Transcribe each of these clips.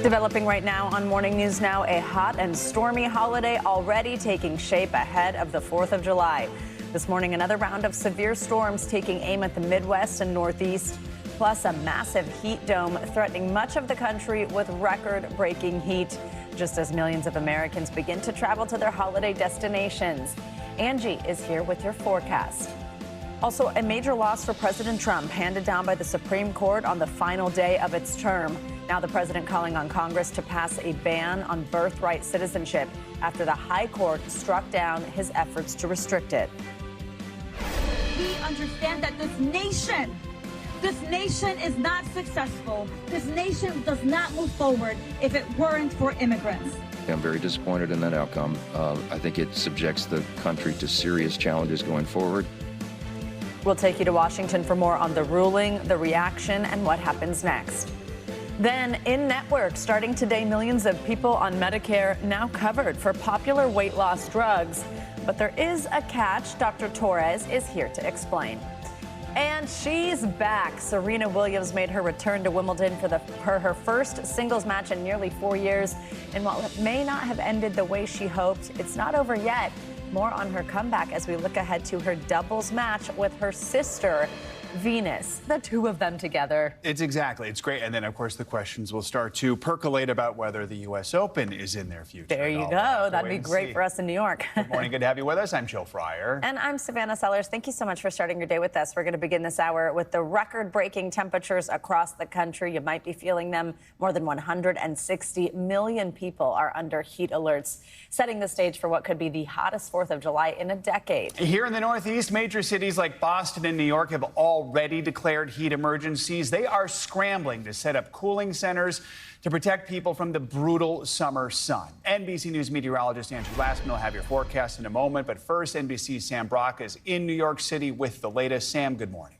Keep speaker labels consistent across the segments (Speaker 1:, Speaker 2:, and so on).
Speaker 1: Developing right now on Morning News Now, a hot and stormy holiday already taking shape ahead of the 4th of July. This morning, another round of severe storms taking aim at the Midwest and Northeast, plus a massive heat dome threatening much of the country with record-breaking heat, just as millions of Americans begin to travel to their holiday destinations. Angie is here with your forecast. Also, a major loss for President Trump handed down by the Supreme Court on the final day of its term. Now the president calling on Congress to pass a ban on birthright citizenship after the High Court struck down his efforts to restrict it.
Speaker 2: We understand that this nation is not successful. This nation does not move forward if it weren't for immigrants.
Speaker 3: I'm very disappointed in that outcome. I think it subjects the country to serious challenges going forward.
Speaker 1: We'll take you to Washington for more on the ruling, the reaction, and what happens next. Then, in network, starting today, millions of people on Medicare now covered for popular weight loss drugs. But there is a catch. Dr. Torres is here to explain. And she's back. Serena Williams made her return to Wimbledon for her first singles match in nearly 4 years. And while it may not have ended the way she hoped, it's not over yet. More on her comeback as we look ahead to her doubles match with her sister, Venus, the two of them together.
Speaker 4: It's great. And then, of course, the questions will start to percolate about whether the U.S. Open is in their future.
Speaker 1: There you go. That'd be great for us in New York.
Speaker 4: Good morning. Good to have you with us. I'm Joe Fryer.
Speaker 1: And I'm Savannah Sellers. Thank you so much for starting your day with us. We're going to begin this hour with the record-breaking temperatures across the country. You might be feeling them. More than 160 million people are under heat alerts, setting the stage for what could be the hottest 4th of July in a decade.
Speaker 4: Here in the Northeast, major cities like Boston and New York have already declared heat emergencies. They are scrambling to set up cooling centers to protect people from the brutal summer sun. NBC News meteorologist Andrew Lastman will have your forecast in a moment. But first, NBC's Sam Brock is in New York City with the latest. Sam, good morning.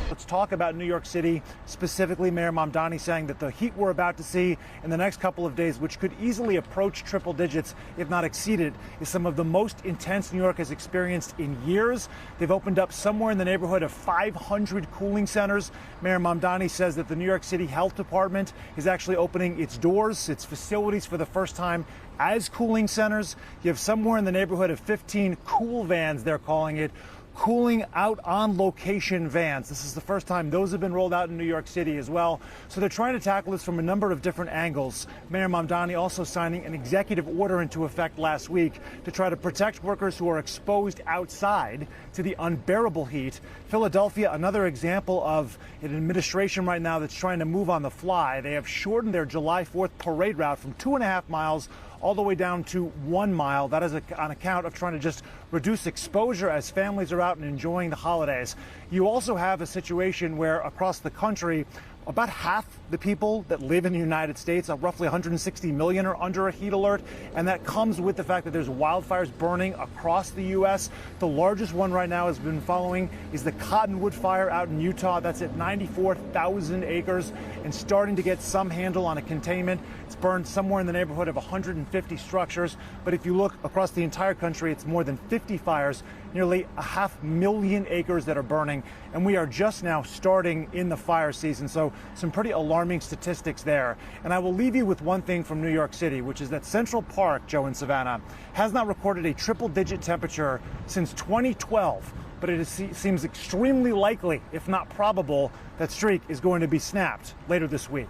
Speaker 5: Let's talk about New York City, specifically Mayor Mamdani saying that the heat we're about to see in the next couple of days, which could easily approach triple digits, if not exceed it, is some of the most intense New York has experienced in years. They've opened up somewhere in the neighborhood of 500 cooling centers. Mayor Mamdani says that the New York City Health Department is actually opening its doors, its facilities for the first time as cooling centers. You have somewhere in the neighborhood of 15 cool vans, they're calling it, cooling out on location vans. This is the first time those have been rolled out in New York City as well. So they're trying to tackle this from a number of different angles. Mayor Mamdani also signing an executive order into effect last week to try to protect workers who are exposed outside to the unbearable heat. Philadelphia, another example of an administration right now that's trying to move on the fly. They have shortened their July 4th parade route from 2.5 miles all the way down to 1 mile. That is on account of trying to just reduce exposure as families are out and enjoying the holidays. You also have a situation where across the country, about half the people that live in the United States, roughly 160 million, are under a heat alert. And that comes with the fact that there's wildfires burning across the U.S. The largest one right now has been following is the Cottonwood fire out in Utah. That's at 94,000 acres and starting to get some handle on a containment. It's burned somewhere in the neighborhood of 150 structures. But if you look across the entire country, it's more than 50 fires, nearly 500,000 acres that are burning. And we are just now starting in the fire season. So some pretty alarming statistics there. And I will leave you with one thing from New York City, which is that Central Park, Joe and Savannah, has not recorded a triple-digit temperature since 2012. But it seems extremely likely, if not probable, that streak is going to be snapped later this week.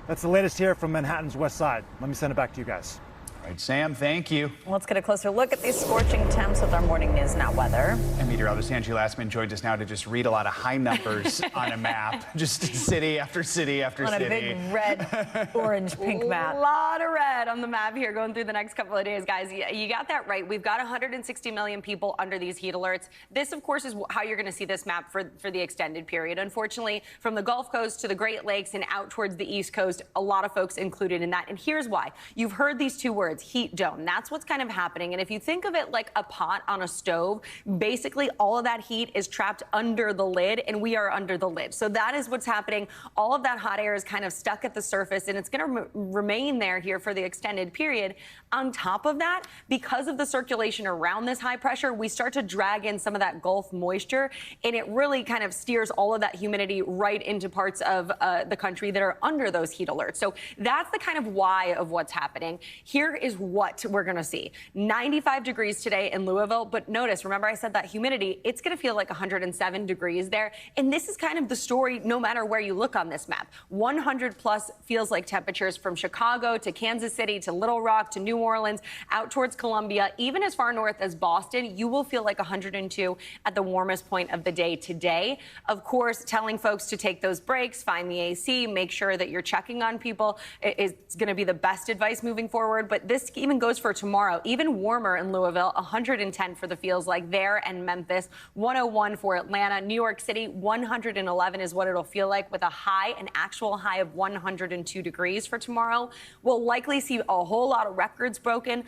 Speaker 5: That's the latest here from Manhattan's West Side. Let me send it back to you guys.
Speaker 4: All right, Sam, thank you.
Speaker 1: Let's get a closer look at these scorching temps with our Morning News Now weather.
Speaker 4: And meteorologist Angie Lastman joined us now to just read a lot of high numbers on a map, just city after city after city.
Speaker 1: On a big red, orange, pink map.
Speaker 6: A lot of red on the map here going through the next couple of days, guys. You got that right. We've got 160 million people under these heat alerts. This, of course, is how you're going to see this map for the extended period. Unfortunately, from the Gulf Coast to the Great Lakes and out towards the East Coast, a lot of folks included in that. And here's why. You've heard these two words. words, heat dome. That's what's kind of happening. And if you think of it like a pot on a stove, basically all of that heat is trapped under the lid, and we are under the lid. So that is what's happening. All of that hot air is kind of stuck at the surface, and it's going to remain there here for the extended period. On top of that, because of the circulation around this high pressure, we start to drag in some of that Gulf moisture, and it really kind of steers all of that humidity right into parts of the country that are under those heat alerts. So that's the kind of why of what's happening. Here is what we're going to see. 95 degrees today in Louisville, but notice, remember I said that humidity, it's going to feel like 107 degrees there. And this is kind of the story no matter where you look on this map. 100 plus feels like temperatures from Chicago to Kansas City to Little Rock to New Orleans, out towards Columbia, even as far north as Boston, you will feel like 102 at the warmest point of the day today. Of course, telling folks to take those breaks, find the AC, make sure that you're checking on people is going to be the best advice moving forward. But this even goes for tomorrow, even warmer in Louisville, 110 for the feels like there, and Memphis, 101 for Atlanta, New York City, 111 is what it'll feel like, with a high, an actual high of 102 degrees for tomorrow. We'll likely see a whole lot of records broken,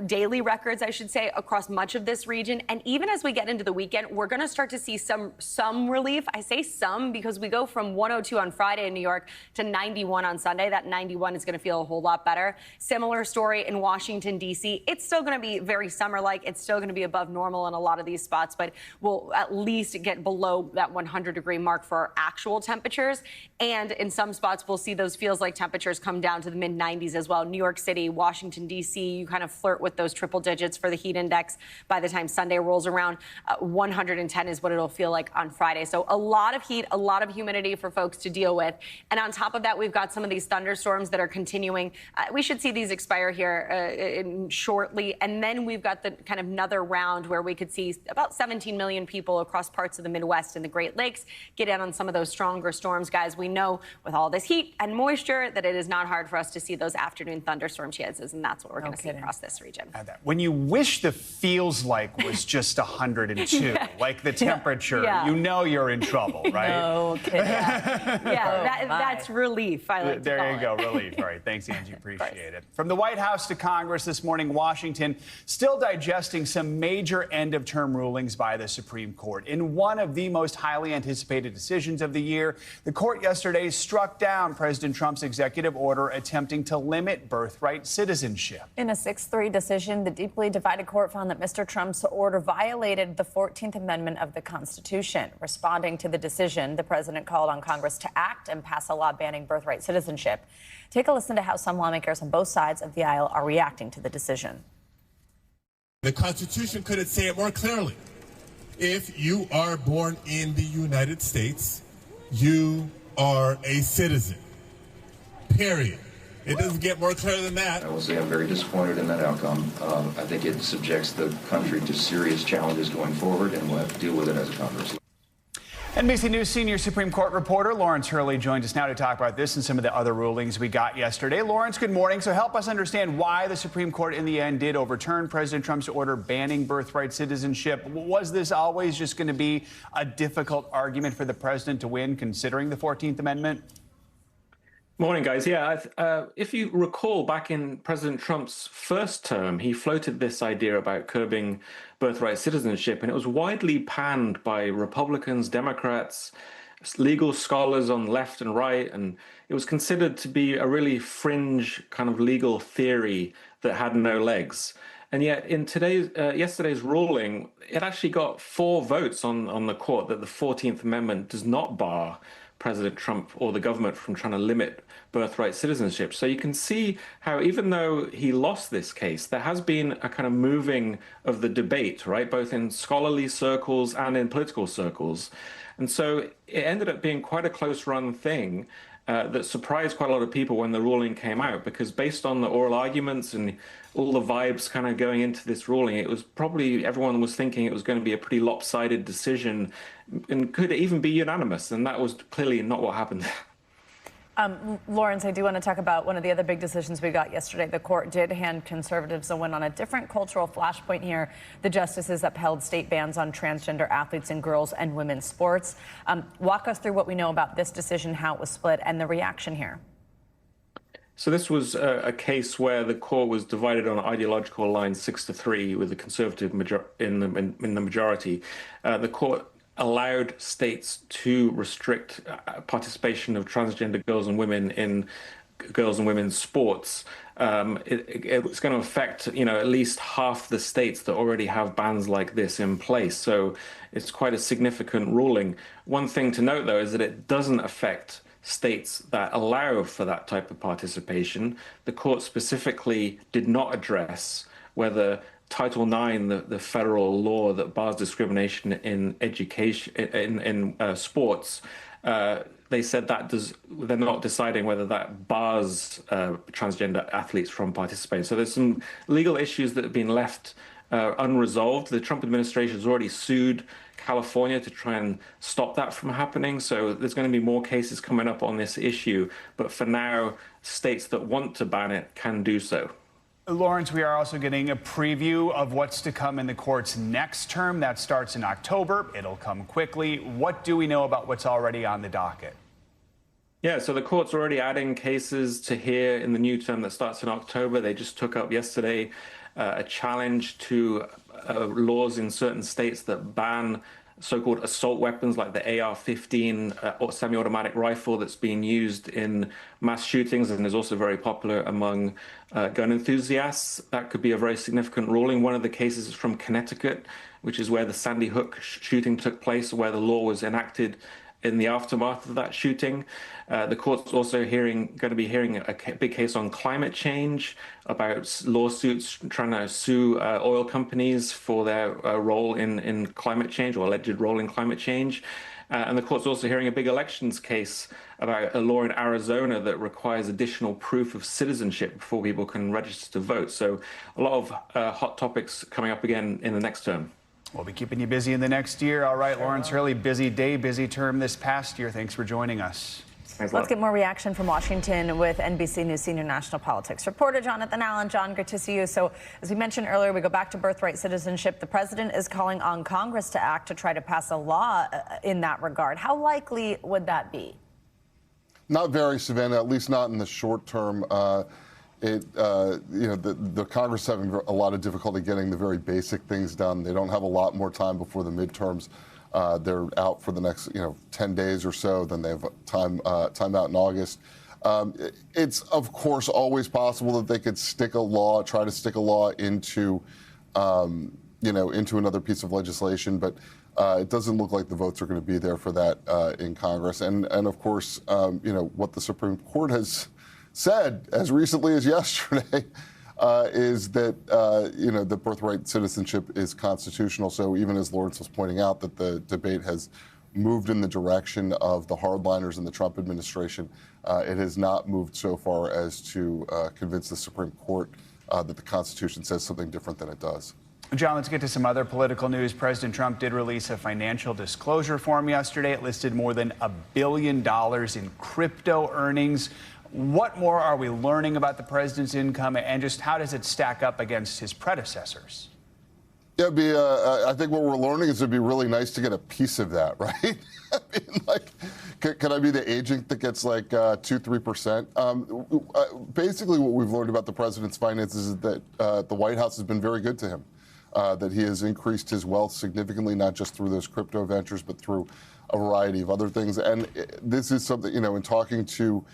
Speaker 6: daily records, I should say, across much of this region. And even as we get into the weekend, we're going to start to see some relief. I say some because we go from 102 on Friday in New York to 91 on Sunday. That 91 is going to feel a whole lot better. Similar story in Washington, D.C. It's still going to be very summer-like. It's still going to be above normal in a lot of these spots, but we'll at least get below that 100-degree mark for our actual temperatures. And in some spots, we'll see those feels like temperatures come down to the mid-90s as well. New York City, Washington, D.C., you kind of flirt with those triple digits for the heat index by the time Sunday rolls around. 110 is what it'll feel like on Friday. So a lot of heat, a lot of humidity for folks to deal with. And on top of that, we've got some of these thunderstorms that are continuing. We should see these expire here shortly. And then we've got the kind of another round where we could see about 17 million people across parts of the Midwest and the Great Lakes get in on some of those stronger storms. Guys, we know with all this heat and moisture that it is not hard for us to see those afternoon thunderstorm chances, and that's what we're going to see across this region.
Speaker 4: When you wish the feels like was just 102, like the temperature, you know you're in trouble, right?
Speaker 1: No kidding.
Speaker 6: That's relief. I like
Speaker 4: there
Speaker 6: to call
Speaker 4: you go, relief. All right, thanks, Angie. Appreciate it. From the White House to Congress this morning, Washington still digesting some major end-of-term rulings by the Supreme Court. In one of the most highly anticipated decisions of the year, the court yesterday struck down President Trump's executive order attempting to limit birthright citizenship.
Speaker 1: In a 6-3 decision, the deeply divided court found that Mr. Trump's order violated the 14th Amendment of the Constitution. Responding to the decision, the president called on Congress to act and pass a law banning birthright citizenship. Take a listen to how some lawmakers on both sides of the aisle are reacting to the decision.
Speaker 7: The Constitution couldn't say it more clearly. If you are born in the United States, you are a citizen. Period. It doesn't get more clear than that.
Speaker 3: I will say I'm very disappointed in that outcome. I think it subjects the country to serious challenges going forward, and we'll have to deal with it as a Congress.
Speaker 4: NBC News senior Supreme Court reporter Lawrence Hurley joins us now to talk about this and some of the other rulings we got yesterday. Lawrence, good morning. So help us understand why the Supreme Court in the end did overturn President Trump's order banning birthright citizenship. Was this always just going to be a difficult argument for the president to win, considering the 14th Amendment?
Speaker 8: Morning, guys. Yeah, if you recall, back in President Trump's first term, he floated this idea about curbing birthright citizenship, and it was widely panned by Republicans, Democrats, legal scholars on left and right, and it was considered to be a really fringe kind of legal theory that had no legs. And yet, in yesterday's ruling, it actually got 4 votes on the court that the 14th Amendment does not bar President Trump or the government from trying to limit birthright citizenship. So you can see how, even though he lost this case, there has been a kind of moving of the debate, right, both in scholarly circles and in political circles. And so it ended up being quite a close run thing that surprised quite a lot of people when the ruling came out, because based on the oral arguments and all the vibes kind of going into this ruling, it was probably everyone was thinking it was going to be a pretty lopsided decision and could even be unanimous. And that was clearly not what happened.
Speaker 1: Lawrence, I do want to talk about one of the other big decisions we got yesterday. The court did hand conservatives a win on a different cultural flashpoint here. The justices upheld state bans on transgender athletes in girls' and women's sports. Walk us through what we know about this decision, how it was split, and the reaction here.
Speaker 8: So this was a case where the court was divided on ideological lines 6-3 with the conservative in the majority. The court allowed states to restrict participation of transgender girls and women in girls and women's sports. It's going to affect, at least half the states that already have bans like this in place. So it's quite a significant ruling. One thing to note, though, is that it doesn't affect states that allow for that type of participation. The court specifically did not address whether Title IX, the federal law that bars discrimination in education, in sports, they said they're not deciding whether that bars transgender athletes from participating. So there's some legal issues that have been left unresolved. The Trump administration has already sued California to try and stop that from happening. So there's going to be more cases coming up on this issue. But for now, states that want to ban it can do so.
Speaker 4: Lawrence, we are also getting a preview of what's to come in the court's next term. That starts in October. It'll come quickly. What do we know about what's already on the docket?
Speaker 8: Yeah, so the court's already adding cases to hear in the new term that starts in October. They just took up yesterday a challenge to laws in certain states that ban so-called assault weapons like the AR-15 or semi-automatic rifle that's being used in mass shootings and is also very popular among gun enthusiasts. That could be a very significant ruling. One of the cases is from Connecticut, which is where the Sandy Hook shooting took place, where the law was enacted in the aftermath of that shooting. The court's also going to be hearing a big case on climate change, about lawsuits trying to sue oil companies for their role in climate change, or alleged role in climate change. And the court's also hearing a big elections case about a law in Arizona that requires additional proof of citizenship before people can register to vote. So a lot of hot topics coming up again in the next term.
Speaker 4: We'll be keeping you busy in the next year. All right, Lawrence Hurley, busy day, busy term this past year. Thanks for joining us.
Speaker 1: Let's get more reaction from Washington with NBC News senior national politics reporter Jonathan Allen. John, good to see you. So as we mentioned earlier, we go back to birthright citizenship. The president is calling on Congress to act to try to pass a law in that regard. How likely would that be?
Speaker 9: Not very, Savannah, at least not in the short term. The Congress is having a lot of difficulty getting the very basic things done. They don't have a lot more time before the midterms. They're out for the next, 10 days or so. Then they have time out in August. It's of course always possible that they could try to stick a law into, into another piece of legislation. But it doesn't look like the votes are going to be there for that in Congress. And of course, what the Supreme Court has said as recently as yesterday is that the birthright citizenship is constitutional. So even as Lawrence was pointing out, that the debate has moved in the direction of the hardliners in the Trump administration, it has not moved so far as to convince the Supreme Court that the Constitution says something different than it does.
Speaker 4: John, let's get to some other political news. President Trump did release a financial disclosure form yesterday. It listed more than $1 billion in crypto earnings. What more are we learning about the president's income, and just how does it stack up against his predecessors?
Speaker 9: Yeah, I think what we're learning is it'd be really nice to get a piece of that, right? I mean, can I be the agent that gets like 2-3%? Basically, what we've learned about the president's finances is that the White House has been very good to him, that he has increased his wealth significantly, not just through those crypto ventures, but through a variety of other things. And this is something, in talking to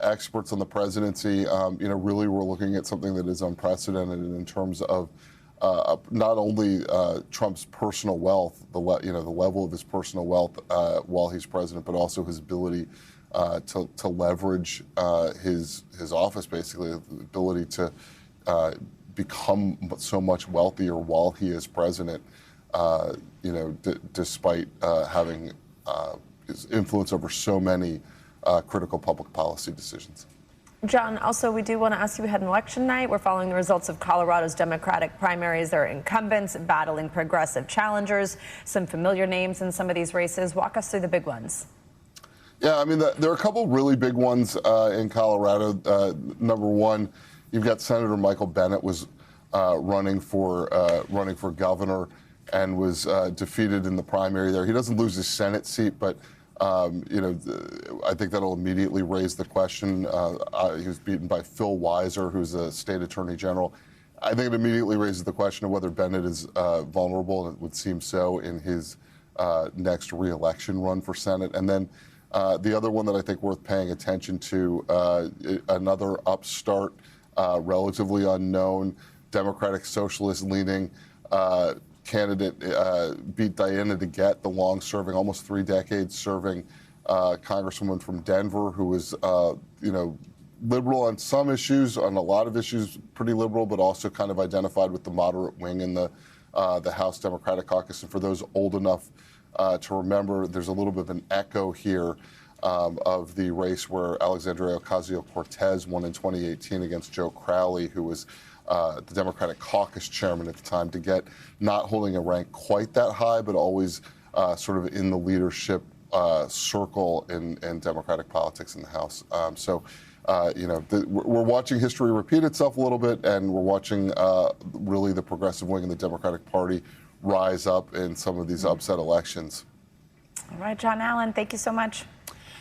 Speaker 9: experts on the presidency, really we're looking at something that is unprecedented in terms of not only Trump's personal wealth, the level of his personal wealth while he's president, but also his ability to leverage his office, basically the ability to become so much wealthier while he is president, despite having his influence over so many critical public policy decisions.
Speaker 1: John, also, we do want to ask you, we had an election night. We're following the results of Colorado's Democratic primaries. There are incumbents battling progressive challengers, some familiar names in some of these races. Walk us through the big ones.
Speaker 9: Yeah, I mean, there are a couple really big ones in Colorado. Number one, you've got Senator Michael Bennet was running for governor and was defeated in the primary there. He doesn't lose his Senate seat, but I think that'll immediately raise the question. He was beaten by Phil Weiser, who's a state attorney general. I think it immediately raises the question of whether Bennett is vulnerable, and it would seem so in his next re-election run for Senate. And then the other one that I think worth paying attention to, another upstart, relatively unknown, Democratic Socialist leaning candidate beat Diana DeGette, the long-serving, almost 3 decades serving congresswoman from Denver, who was, liberal on some issues, on a lot of issues, pretty liberal, but also kind of identified with the moderate wing in the House Democratic Caucus. And for those old enough to remember, there's a little bit of an echo here of the race where Alexandria Ocasio-Cortez won in 2018 against Joe Crowley, who was the Democratic Caucus chairman at the time. DeGette not holding a rank quite that high, but always sort of in the leadership circle in Democratic politics in the House. We're watching history repeat itself a little bit, and we're watching really the progressive wing in the Democratic Party rise up in some of these upset elections.
Speaker 1: All right, John Allen, thank you so much.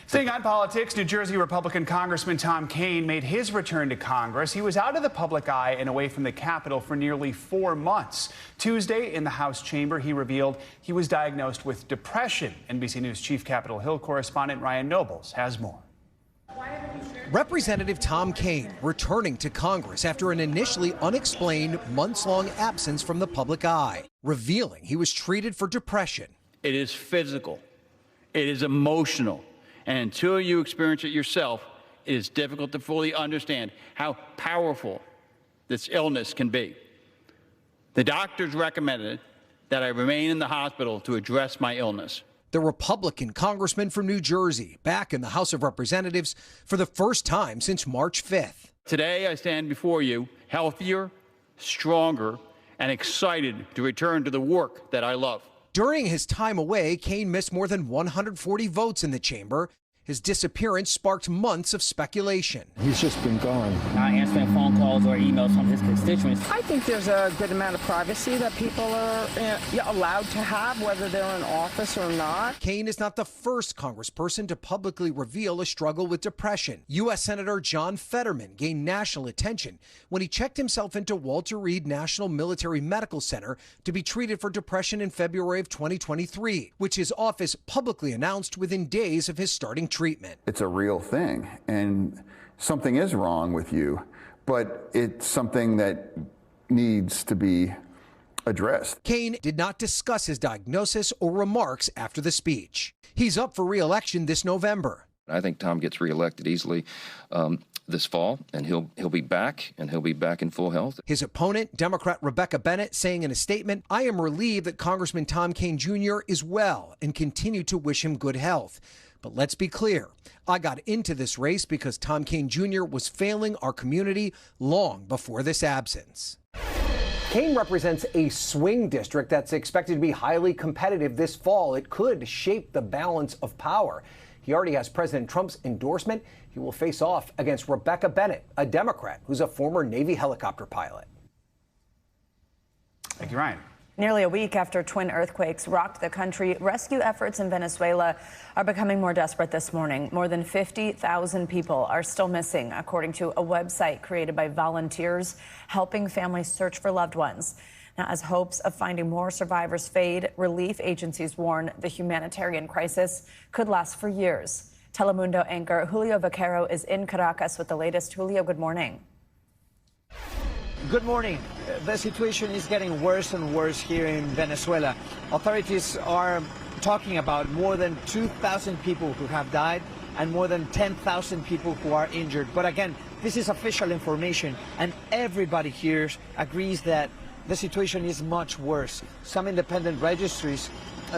Speaker 4: Staying on politics, New Jersey Republican Congressman Tom Kean made his return to Congress. He was out of the public eye and away from the Capitol for nearly 4 months. Tuesday, in the House chamber, he revealed he was diagnosed with depression. NBC News Chief Capitol Hill correspondent Ryan Nobles has more.
Speaker 10: Representative Tom Kean returning to Congress after an initially unexplained months-long absence from the public eye, revealing he was treated for depression.
Speaker 11: It is physical. It is emotional. And until you experience it yourself, it is difficult to fully understand how powerful this illness can be. The doctors recommended that I remain in the hospital to address my illness.
Speaker 10: The Republican congressman from New Jersey back in the House of Representatives for the first time since March 5th.
Speaker 11: Today, I stand before you healthier, stronger, and excited to return to the work that I love.
Speaker 10: During his time away, Kean missed more than 140 votes in the chamber. His disappearance sparked months of speculation.
Speaker 12: He's just been gone.
Speaker 13: Not answering phone calls or emails from his constituents.
Speaker 14: I think there's a good amount of privacy that people are allowed to have, whether they're in office or not.
Speaker 10: Kean is not the first congressperson to publicly reveal a struggle with depression. U.S. Senator John Fetterman gained national attention when he checked himself into Walter Reed National Military Medical Center to be treated for depression in February of 2023, which his office publicly announced within days of his starting treatment.
Speaker 15: It's a real thing, and something is wrong with you, but it's something that needs to be addressed.
Speaker 10: Kean did not discuss his diagnosis or remarks after the speech. He's up for re-election this November.
Speaker 3: I think Tom gets reelected easily this fall, and he'll be back, and he'll be back in full health.
Speaker 10: His opponent, Democrat Rebecca Bennett, saying in a statement, "I am relieved that Congressman Tom Kean Jr. is well and continue to wish him good health. But let's be clear, I got into this race because Tom Kean Jr. was failing our community long before this absence." Kean represents a swing district that's expected to be highly competitive this fall. It could shape the balance of power. He already has President Trump's endorsement. He will face off against Rebecca Bennett, a Democrat who's a former Navy helicopter pilot.
Speaker 4: Thank you, Ryan.
Speaker 1: Nearly a week after twin earthquakes rocked the country, rescue efforts in Venezuela are becoming more desperate this morning. More than 50,000 people are still missing, according to a website created by volunteers helping families search for loved ones. Now, as hopes of finding more survivors fade, relief agencies warn the humanitarian crisis could last for years. Telemundo anchor Julio Vaquero is in Caracas with the latest. Julio, good morning.
Speaker 16: Good morning. The situation is getting worse and worse here in Venezuela. Authorities are talking about more than 2,000 people who have died and more than 10,000 people who are injured. But again, this is official information, and everybody here agrees that the situation is much worse. Some independent registries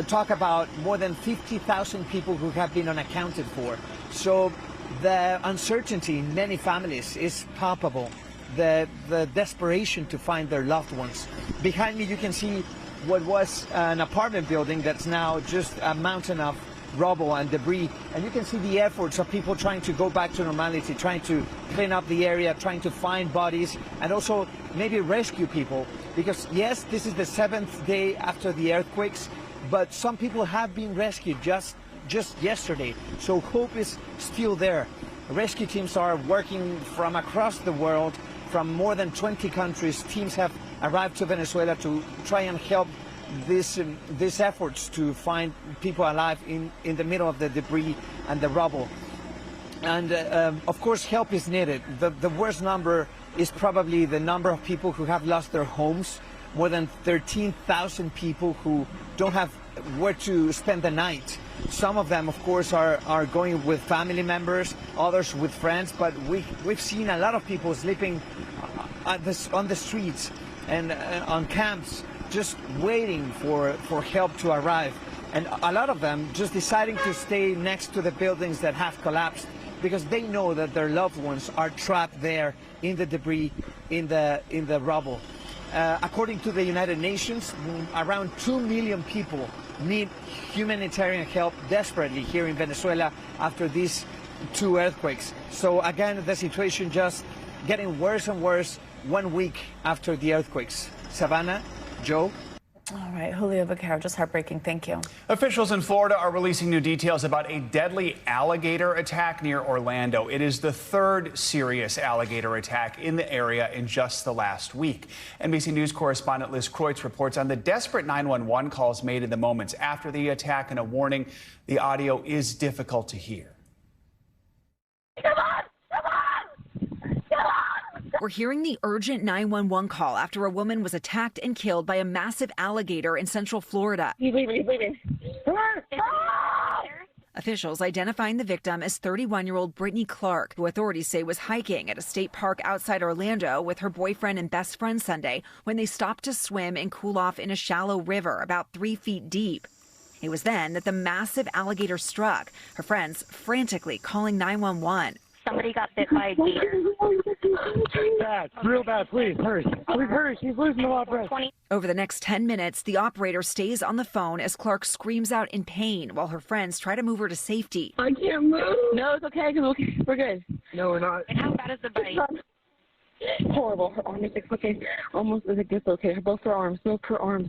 Speaker 16: talk about more than 50,000 people who have been unaccounted for. So the uncertainty in many families is palpable. The desperation to find their loved ones. Behind me you can see what was an apartment building that's now just a mountain of rubble and debris, and you can see the efforts of people trying to go back to normality, trying to clean up the area, trying to find bodies, and also maybe rescue people, because yes, this is the 7th day after the earthquakes, but some people have been rescued just just yesterday. So hope is still there. Rescue teams are working from across the world, from more than 20 countries. Teams have arrived to Venezuela to try and help these efforts to find people alive in the middle of the debris and the rubble. And of course, help is needed. The worst number is probably the number of people who have lost their homes. More than 13,000 people who don't have where to spend the night. Some of them, of course, are going with family members, others with friends, but we've seen a lot of people sleeping on the streets and on camps, just waiting for help to arrive. And a lot of them just deciding to stay next to the buildings that have collapsed because they know that their loved ones are trapped there in the debris, in the rubble. According to the United Nations, around 2 million people need humanitarian help desperately here in Venezuela after these 2 earthquakes. So again, the situation just getting worse and worse 1 week after the earthquakes. Savannah, Joe.
Speaker 1: All right, Julio Vaquero, just heartbreaking. Thank you.
Speaker 4: Officials in Florida are releasing new details about a deadly alligator attack near Orlando. It is the 3rd serious alligator attack in the area in just the last week. NBC News correspondent Liz Kreutz reports on the desperate 911 calls made in the moments after the attack and a warning. The audio is difficult to hear.
Speaker 12: Come on! Come on! Come on!
Speaker 17: We're hearing the urgent 911 call after a woman was attacked and killed by a massive alligator in central Florida.
Speaker 12: He's leaving.
Speaker 17: Officials identifying the victim as 31-year-old Brittany Clark, who authorities say was hiking at a state park outside Orlando with her boyfriend and best friend Sunday when they stopped to swim and cool off in a shallow river about 3 feet deep. It was then that the massive alligator struck, her friends frantically calling 911.
Speaker 12: Somebody got bit by a gator.
Speaker 18: Bad, real bad. Please hurry. Please hurry. She's losing a lot of breath.
Speaker 17: Over the next 10 minutes, the operator stays on the phone as Clark screams out in pain while her friends try to move her to safety.
Speaker 12: I can't move. No, it's okay. We're good.
Speaker 18: No, we're not.
Speaker 12: And how bad is the bite? Horrible. Her arm is dislocated. Almost as dislocated. Both her arms. Both her arms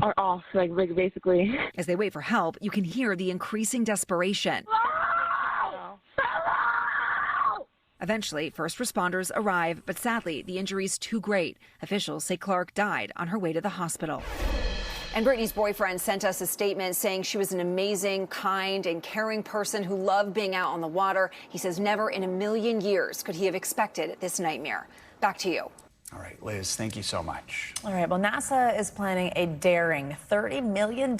Speaker 12: are off, like basically.
Speaker 17: As they wait for help, you can hear the increasing desperation. Eventually, first responders arrive, but sadly, the injury's too great. Officials say Clark died on her way to the hospital.
Speaker 6: And Brittany's boyfriend sent us a statement saying she was an amazing, kind, and caring person who loved being out on the water. He says never in a million years could he have expected this nightmare. Back to you.
Speaker 4: All right, Liz, thank you so much.
Speaker 1: All right, well, NASA is planning a daring $30 million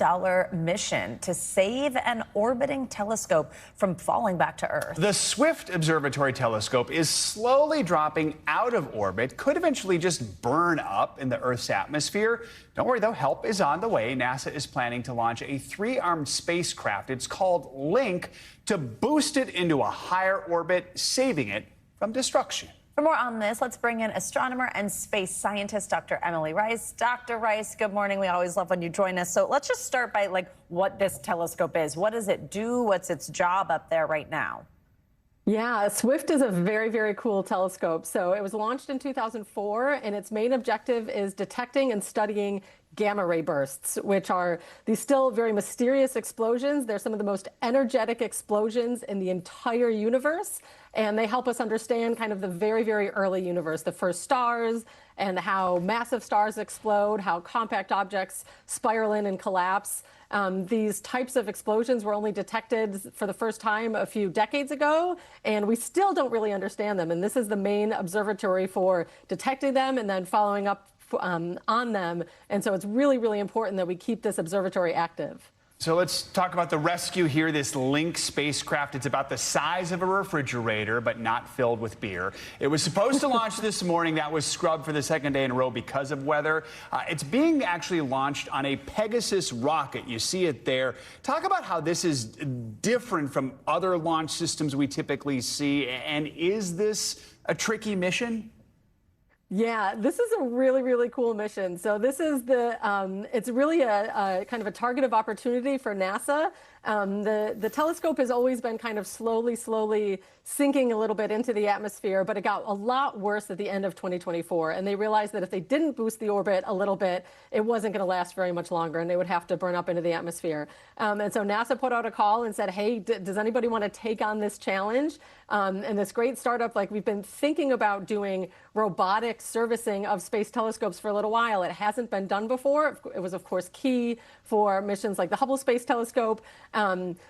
Speaker 1: mission to save an orbiting telescope from falling back to Earth.
Speaker 4: The Swift Observatory telescope is slowly dropping out of orbit, could eventually just burn up in the Earth's atmosphere. Don't worry, though, help is on the way. NASA is planning to launch a 3-armed spacecraft. It's called Link, to boost it into a higher orbit, saving it from destruction.
Speaker 1: For more on this, let's bring in astronomer and space scientist Dr. Emily Rice. Dr. Rice, good morning. We always love when you join us. So let's just start by what this telescope is. What does it do? What's its job up there right now?
Speaker 19: Yeah, Swift is a very, very cool telescope. So it was launched in 2004, and its main objective is detecting and studying gamma ray bursts, which are these still very mysterious explosions. They're some of the most energetic explosions in the entire universe, and they help us understand kind of the very, very early universe, the first stars, and how massive stars explode, how compact objects spiral in and collapse. These types of explosions were only detected for the first time a few decades ago, and we still don't really understand them. And this is the main observatory for detecting them and then following up on them. And so it's really, really important that we keep this observatory active.
Speaker 4: So let's talk about the rescue here, this Link spacecraft. It's about the size of a refrigerator, but not filled with beer. It was supposed to launch this morning. That was scrubbed for the 2nd day in a row because of weather. It's being actually launched on a Pegasus rocket. You see it there. Talk about how this is different from other launch systems we typically see. And is this a tricky mission?
Speaker 19: This is a really, really cool mission. So this is it's really a kind of a target of opportunity for NASA. The telescope has always been kind of slowly sinking a little bit into the atmosphere, but it got a lot worse at the end of 2024. And they realized that if they didn't boost the orbit a little bit, it wasn't going to last very much longer, and they would have to burn up into the atmosphere. And so NASA put out a call and said, hey, does anybody want to take on this challenge? And this great startup, like, we've been thinking about doing robotic servicing of space telescopes for a little while. It hasn't been done before. It was, of course, key for missions like the Hubble Space Telescope.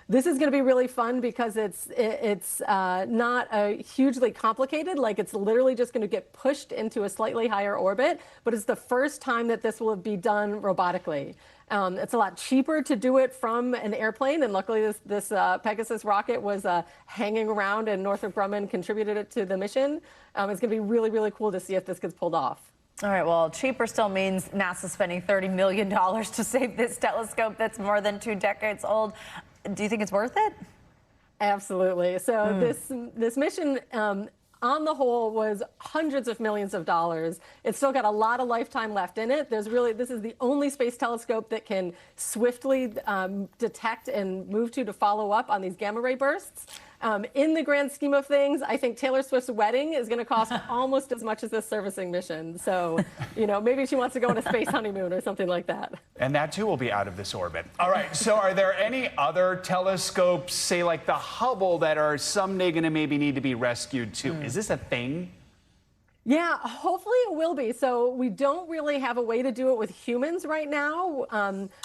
Speaker 19: This is going to be really fun because it's not hugely complicated. Like, it's literally just going to get pushed into a slightly higher orbit, but it's the first time that this will be done robotically. It's a lot cheaper to do it from an airplane, and luckily this Pegasus rocket was hanging around, and Northrop Grumman contributed it to the mission. It's going to be really cool to see if this gets pulled off.
Speaker 1: All right, well, cheaper still means NASA spending $30 million to save this telescope that's more than 2 decades old. Do you think it's worth it?
Speaker 19: Absolutely. So this mission, on the whole, was hundreds of millions of dollars. It's still got a lot of lifetime left in it. This is the only space telescope that can swiftly detect and move to follow up on these gamma ray bursts. In the grand scheme of things, I think Taylor Swift's wedding is going to cost almost as much as this servicing mission. So, maybe she wants to go on a space honeymoon or something like that.
Speaker 4: And that, too, will be out of this orbit. All right, so are there any other telescopes, say like the Hubble, that are someday going to maybe need to be rescued, too? Is this a thing?
Speaker 19: Yeah, hopefully it will be. So we don't really have a way to do it with humans right now,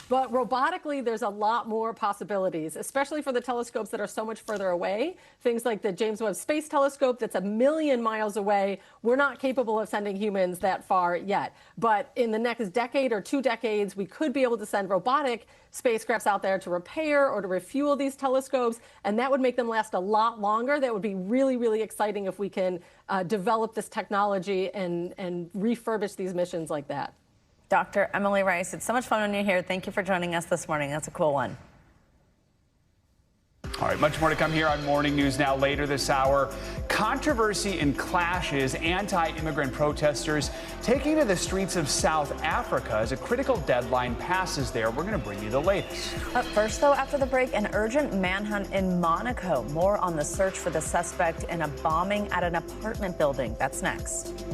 Speaker 19: but robotically there's a lot more possibilities, especially for the telescopes that are so much further away. Things like the James Webb Space Telescope that's 1 million miles away. We're not capable of sending humans that far yet. But in the next decade or 2 decades, we could be able to send robotic spacecrafts out there to repair or to refuel these telescopes, and that would make them last a lot longer. That would be really exciting if we can develop this technology and refurbish these missions like that.
Speaker 1: Dr. Emily Rice, it's so much fun when you're here. Thank you for joining us this morning. That's a cool one.
Speaker 4: All right, much more to come here on Morning News Now later this hour. Controversy and clashes, anti-immigrant protesters taking to the streets of South Africa as a critical deadline passes there. We're going to bring you the latest.
Speaker 1: Up first, though, after the break, an urgent manhunt in Monaco. More on the search for the suspect in a bombing at an apartment building. That's next.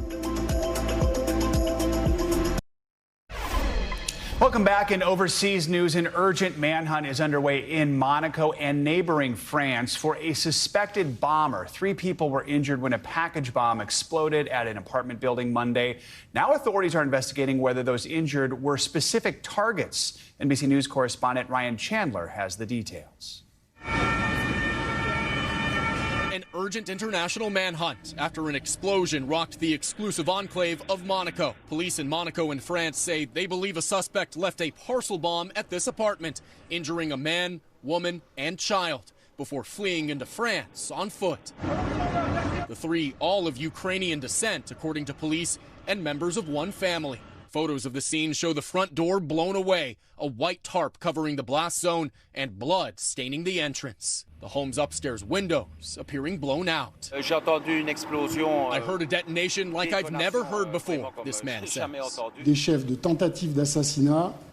Speaker 4: Welcome back. In overseas news, an urgent manhunt is underway in Monaco and neighboring France for a suspected bomber. 3 people were injured when a package bomb exploded at an apartment building Monday. Now authorities are investigating whether those injured were specific targets. NBC News correspondent Ryan Chandler has the details.
Speaker 20: An urgent international manhunt after an explosion rocked the exclusive enclave of Monaco. Police in Monaco and France say they believe a suspect left a parcel bomb at this apartment, injuring a man, woman, and child before fleeing into France on foot. The 3 all of Ukrainian descent, according to police, and members of one family. Photos of the scene show the front door blown away, a white tarp covering the blast zone, and blood staining the entrance. The home's upstairs windows appearing blown out. I heard a detonation like I've never heard before, this man says.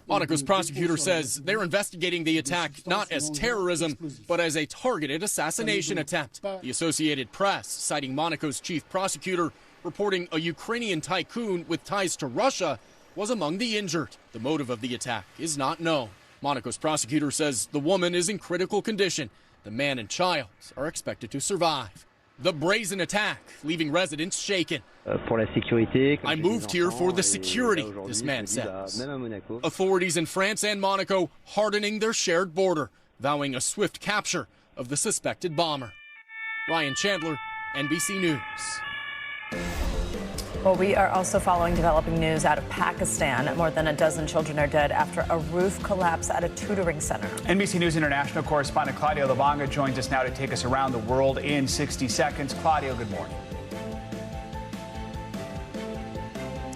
Speaker 20: Monaco's prosecutor says they're investigating the attack not as terrorism, but as a targeted assassination attempt. The Associated Press, citing Monaco's chief prosecutor, reporting a Ukrainian tycoon with ties to Russia was among the injured. The motive of the attack is not known. Monaco's prosecutor says the woman is in critical condition. The man and child are expected to survive. The brazen attack, leaving residents shaken. I moved here for the security, this man says. Authorities in France and Monaco hardening their shared border, vowing a swift capture of the suspected bomber. Ryan Chandler, NBC News.
Speaker 1: Well, we are also following developing news out of Pakistan. More than a dozen children are dead after a roof collapse at a tutoring center.
Speaker 4: NBC News international correspondent Claudio Lavanga joins us now to take us around the world in 60 seconds. Claudio, good morning.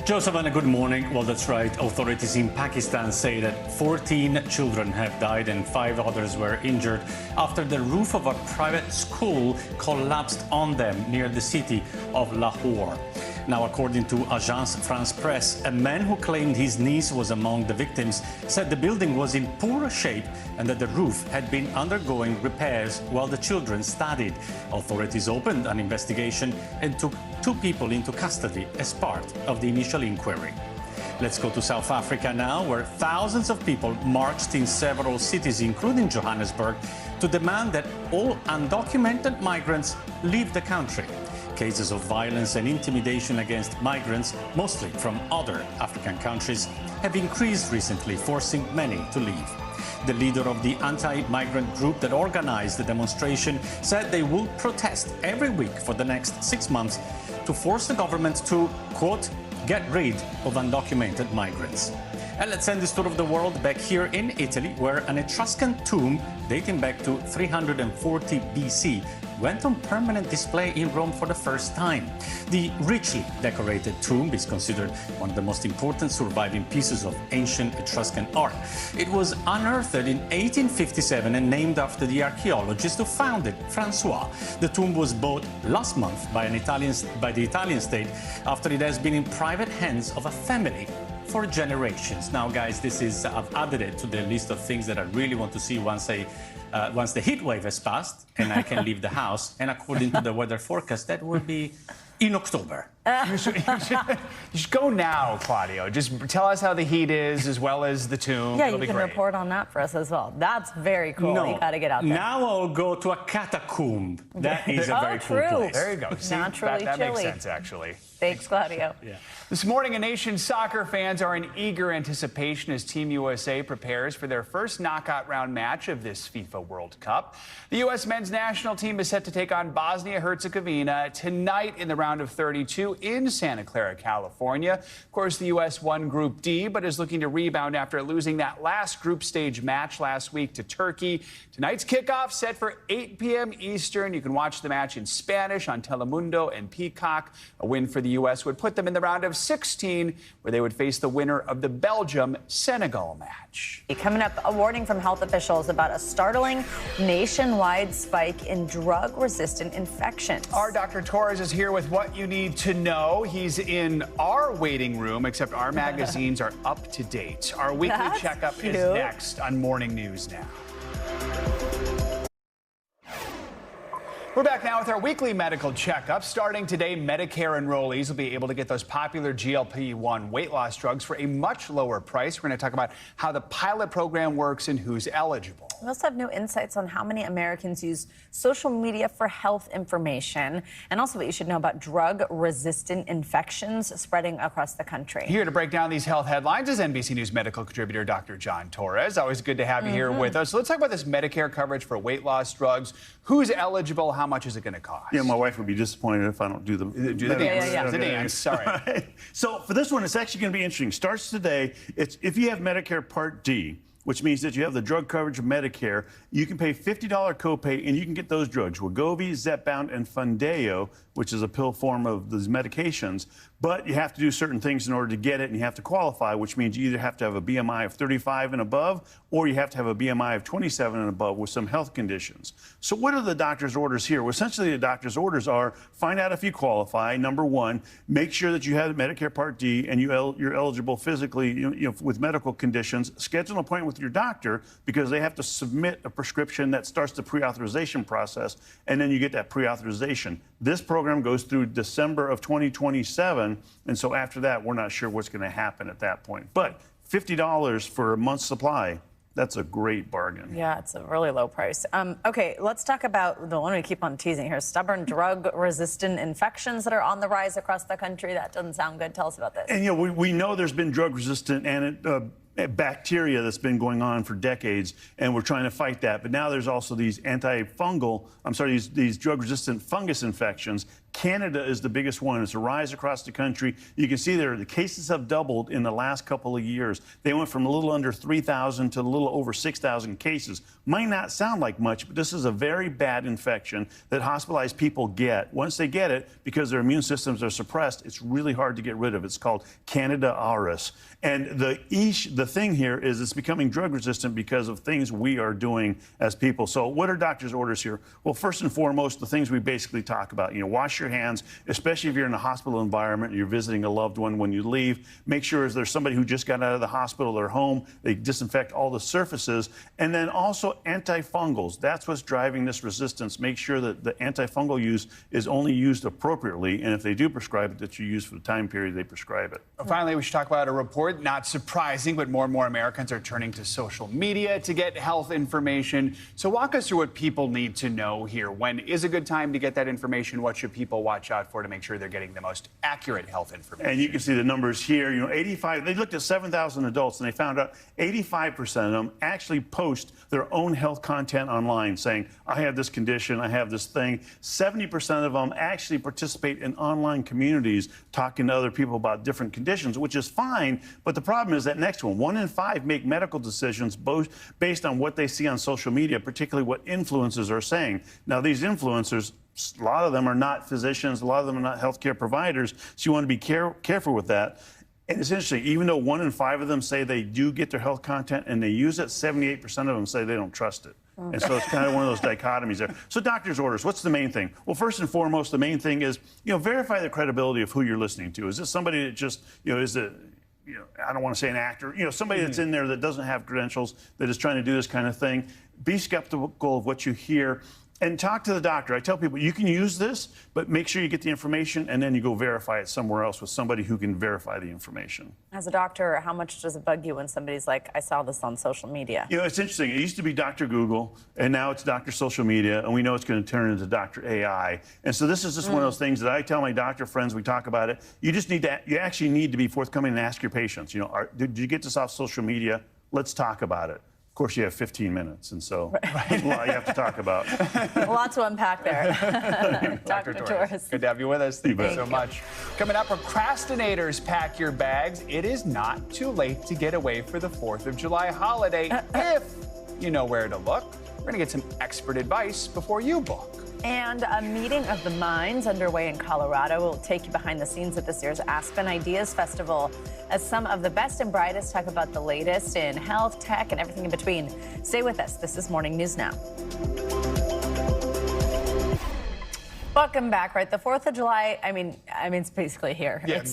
Speaker 21: Joseph, and a good morning. Well, that's right. Authorities in Pakistan say that 14 children have died and 5 others were injured after the roof of a private school collapsed on them near the city of Lahore. Now, according to Agence France Presse, a man who claimed his niece was among the victims said the building was in poor shape and that the roof had been undergoing repairs while the children studied. Authorities opened an investigation and took 2 people into custody as part of the initial inquiry. Let's go to South Africa now, where thousands of people marched in several cities, including Johannesburg, to demand that all undocumented migrants leave the country. Cases of violence and intimidation against migrants, mostly from other African countries, have increased recently, forcing many to leave. The leader of the anti-migrant group that organized the demonstration said they will protest every week for the next 6 months to force the government to, quote, get rid of undocumented migrants. And let's end this tour of the world back here in Italy, where an Etruscan tomb dating back to 340 BC went on permanent display in Rome for the first time. The richly decorated tomb is considered one of the most important surviving pieces of ancient Etruscan art. It was unearthed in 1857 and named after the archaeologist who found it, Francois. The tomb was bought last month by the Italian state after it has been in private hands of a family for generations. Now, guys, I've added it to the list of things that I really want to see once the heat wave has passed and I can leave the house. And according to the weather forecast, that will be in October.
Speaker 4: You should go now, Claudio. Just tell us how the heat is as well as the tomb.
Speaker 1: Yeah,
Speaker 4: It'll
Speaker 1: you
Speaker 4: be
Speaker 1: can
Speaker 4: great.
Speaker 1: report on that for us as well. That's very cool.
Speaker 21: No,
Speaker 1: You got to get out there.
Speaker 21: Now I'll go to a catacomb. That is a very cool place.
Speaker 4: There you go. See,
Speaker 1: Naturally
Speaker 4: that makes
Speaker 1: chilly.
Speaker 4: sense, actually.
Speaker 1: Thanks, Claudio.
Speaker 21: Yeah.
Speaker 4: This morning, a nation's soccer fans are in eager anticipation as Team USA prepares for their first knockout round match of this FIFA World Cup. The U.S. men's national team is set to take on Bosnia-Herzegovina tonight in the round of 32 in Santa Clara, California. Of course, the U.S. won Group D, but is looking to rebound after losing that last group stage match last week to Turkey. Tonight's kickoff set for 8 p.m. Eastern. You can watch the match in Spanish on Telemundo and Peacock. A win for the U.S. would put them in the round of 16, where they would face the winner of the Belgium-Senegal match.
Speaker 1: Coming up, a warning from health officials about a startling nationwide spike in drug-resistant infections.
Speaker 4: Our Dr. Torres is here with what you need to know. He's in our waiting room, except our magazines are up to date. Our weekly
Speaker 1: That's
Speaker 4: checkup
Speaker 1: cute.
Speaker 4: is next on Morning News Now. We're back now with our weekly medical checkup. Starting today, Medicare enrollees will be able to get those popular GLP-1 weight loss drugs for a much lower price. We're going to talk about how the pilot program works and who's eligible.
Speaker 1: We also have new insights on how many Americans use social media for health information, and also what you should know about drug-resistant infections spreading across the country.
Speaker 4: Here to break down these health headlines is NBC News medical contributor Dr. John Torres. Always good to have you here with us. So let's talk about this Medicare coverage for weight loss drugs. Who's eligible? How much is it going to cost?
Speaker 2: Yeah, my wife would be disappointed if I don't do the
Speaker 4: dance.
Speaker 2: Yeah.
Speaker 4: The dance. Sorry.
Speaker 2: So for this one, it's actually going to be interesting. Starts today. It's if you have Medicare Part D, which means that you have the drug coverage of Medicare, you can pay $50 copay and you can get those drugs, Wegovy, Zepbound, and Fundeo, which is a pill form of these medications. But you have to do certain things in order to get it, and you have to qualify, which means you either have to have a BMI of 35 and above, or you have to have a BMI of 27 and above with some health conditions. So what are the doctor's orders here? Well, essentially the doctor's orders are find out if you qualify, number one, make sure that you have Medicare Part D and you're eligible physically with medical conditions, schedule an appointment with your doctor because they have to submit a prescription that starts the pre-authorization process, and then you get that pre-authorization. This program goes through December of 2027, and so after that, we're not sure what's going to happen at that point. But $50 for a month's supply, that's a great bargain.
Speaker 1: Yeah, it's a really low price. Okay, let's talk about the one we keep on teasing here, stubborn drug-resistant infections that are on the rise across the country. That doesn't sound good. Tell us about this.
Speaker 2: And, we know there's been drug-resistant bacteria that's been going on for decades, and we're trying to fight that. But now there's also these these drug-resistant fungus infections. Canada is the biggest one. It's a rise across the country. You can see there the cases have doubled in the last couple of years. They went from a little under 3,000 to a little over 6,000 cases. Might not sound like much, but this is a very bad infection that hospitalized people get. Once they get it, because their immune systems are suppressed, it's really hard to get rid of. It's called Candida auris. And the thing here is it's becoming drug resistant because of things we are doing as people. So what are doctor's orders here? Well, first and foremost, the things we basically talk about. Wash your hands, especially if you're in a hospital environment and you're visiting a loved one when you leave. Make sure there's somebody who just got out of the hospital or home. They disinfect all the surfaces. And then also antifungals. That's what's driving this resistance. Make sure that the antifungal use is only used appropriately. And if they do prescribe it, that you use for the time period they prescribe it.
Speaker 4: Finally, we should talk about a report. Not surprising, but more and more Americans are turning to social media to get health information. So walk us through what people need to know here. When is a good time to get that information? What should people watch out for to make sure they're getting the most accurate health information?
Speaker 2: And you can see the numbers here. You know, 85, they looked at 7,000 adults and they found out 85% of them actually post their own health content online saying, I have this condition, I have this thing. 70% of them actually participate in online communities talking to other people about different conditions, which is fine. But the problem is that next one in 5 make medical decisions both based on what they see on social media, particularly what influencers are saying. Now, these influencers, a lot of them are not physicians, a lot of them are not healthcare providers, so you want to be careful with that. And it's interesting, even though 1 in 5 of them say they do get their health content and they use it, 78% of them say they don't trust it. And so it's kind of one of those dichotomies there. So doctor's orders, what's the main thing? Well, first and foremost, the main thing is, verify the credibility of who you're listening to. Is this somebody that just, is it, I don't want to say an actor, somebody that's in there that doesn't have credentials, that is trying to do this kind of thing. Be skeptical of what you hear. And talk to the doctor. I tell people, you can use this, but make sure you get the information and then you go verify it somewhere else with somebody who can verify the information.
Speaker 1: As a doctor, how much does it bug you when somebody's like, I saw this on social media?
Speaker 2: It's interesting. It used to be Dr. Google, and now it's Dr. Social Media, and we know it's going to turn into Dr. AI. And so this is just one of those things that I tell my doctor friends, we talk about it. You actually need to be forthcoming and ask your patients, did you get this off social media? Let's talk about it. Of course, you have 15 minutes, and so there's a lot you have to talk about.
Speaker 1: A lot to unpack there. Dr. Torres.
Speaker 4: Good to have you with us. Thank you so much. Coming up, procrastinators, pack your bags. It is not too late to get away for the 4th of July holiday if you know where to look. We're going to get some expert advice before you book.
Speaker 1: And a meeting of the minds underway in Colorado will take you behind the scenes at this year's Aspen Ideas Festival as some of the best and brightest talk about the latest in health, tech, and everything in between. Stay with us. This is Morning News Now. Welcome back. Right, the 4th of July. I mean, it's basically here.
Speaker 4: Yeah,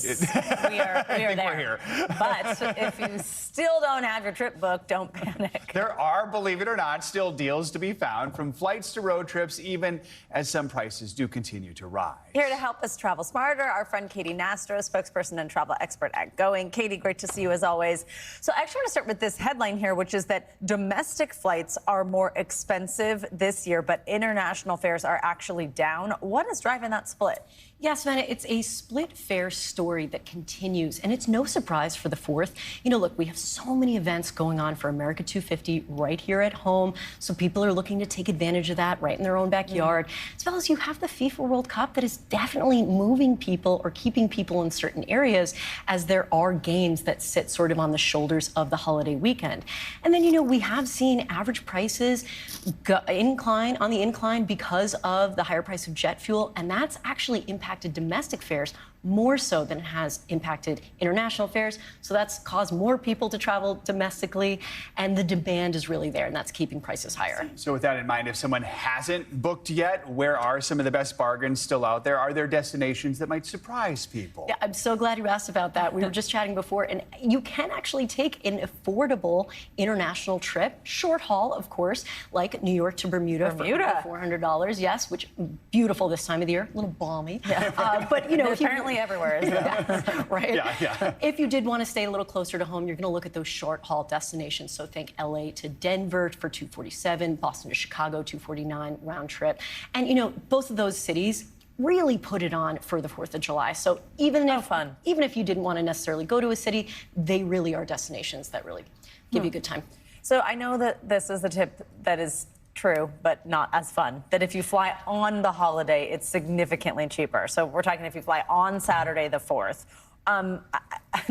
Speaker 1: we are there.
Speaker 4: We're here.
Speaker 1: But if you still don't have your trip booked, don't panic.
Speaker 4: There are, believe it or not, still deals to be found, from flights to road trips, even as some prices do continue to rise.
Speaker 1: Here to help us travel smarter, our friend Katie Nastro, spokesperson and travel expert at Going. Katie, great to see you as always. So I actually want to start with this headline here, which is that domestic flights are more expensive this year, but international fares are actually down. What is driving that split?
Speaker 5: Yes, Savannah, it's a split fare story that continues, and it's no surprise for the 4th. Look, we have so many events going on for America 250 right here at home, so people are looking to take advantage of that right in their own backyard, as well as you have the FIFA World Cup that is definitely moving people or keeping people in certain areas, as there are games that sit sort of on the shoulders of the holiday weekend. And then, we have seen average prices on the incline because of the higher price of jet fuel, and that's actually impacted domestic fares more so than it has impacted international fares. So that's caused more people to travel domestically, and the demand is really there, and that's keeping prices higher.
Speaker 4: So with that in mind, if someone hasn't booked yet, where are some of the best bargains still out there? Are there destinations that might surprise people?
Speaker 5: Yeah, I'm so glad you asked about that. We were just chatting before, and you can actually take an affordable international trip, short haul, of course, like New York to Bermuda. For $400, yes, which beautiful this time of the year, a little balmy.
Speaker 1: Yeah.
Speaker 5: But if
Speaker 1: apparently everywhere is that.
Speaker 5: Right?
Speaker 4: Yeah.
Speaker 5: If you did want to stay a little closer to home, you're going to look at those short haul destinations. So think LA to Denver for $247, Boston to Chicago, $249 round trip. And both of those cities really put it on for the 4th of July. So even if you didn't want to necessarily go to a city, they really are destinations that really give you a good time.
Speaker 1: So I know that this is a tip that is true, but not as fun, that if you fly on the holiday, it's significantly cheaper. So we're talking if you fly on Saturday the 4th.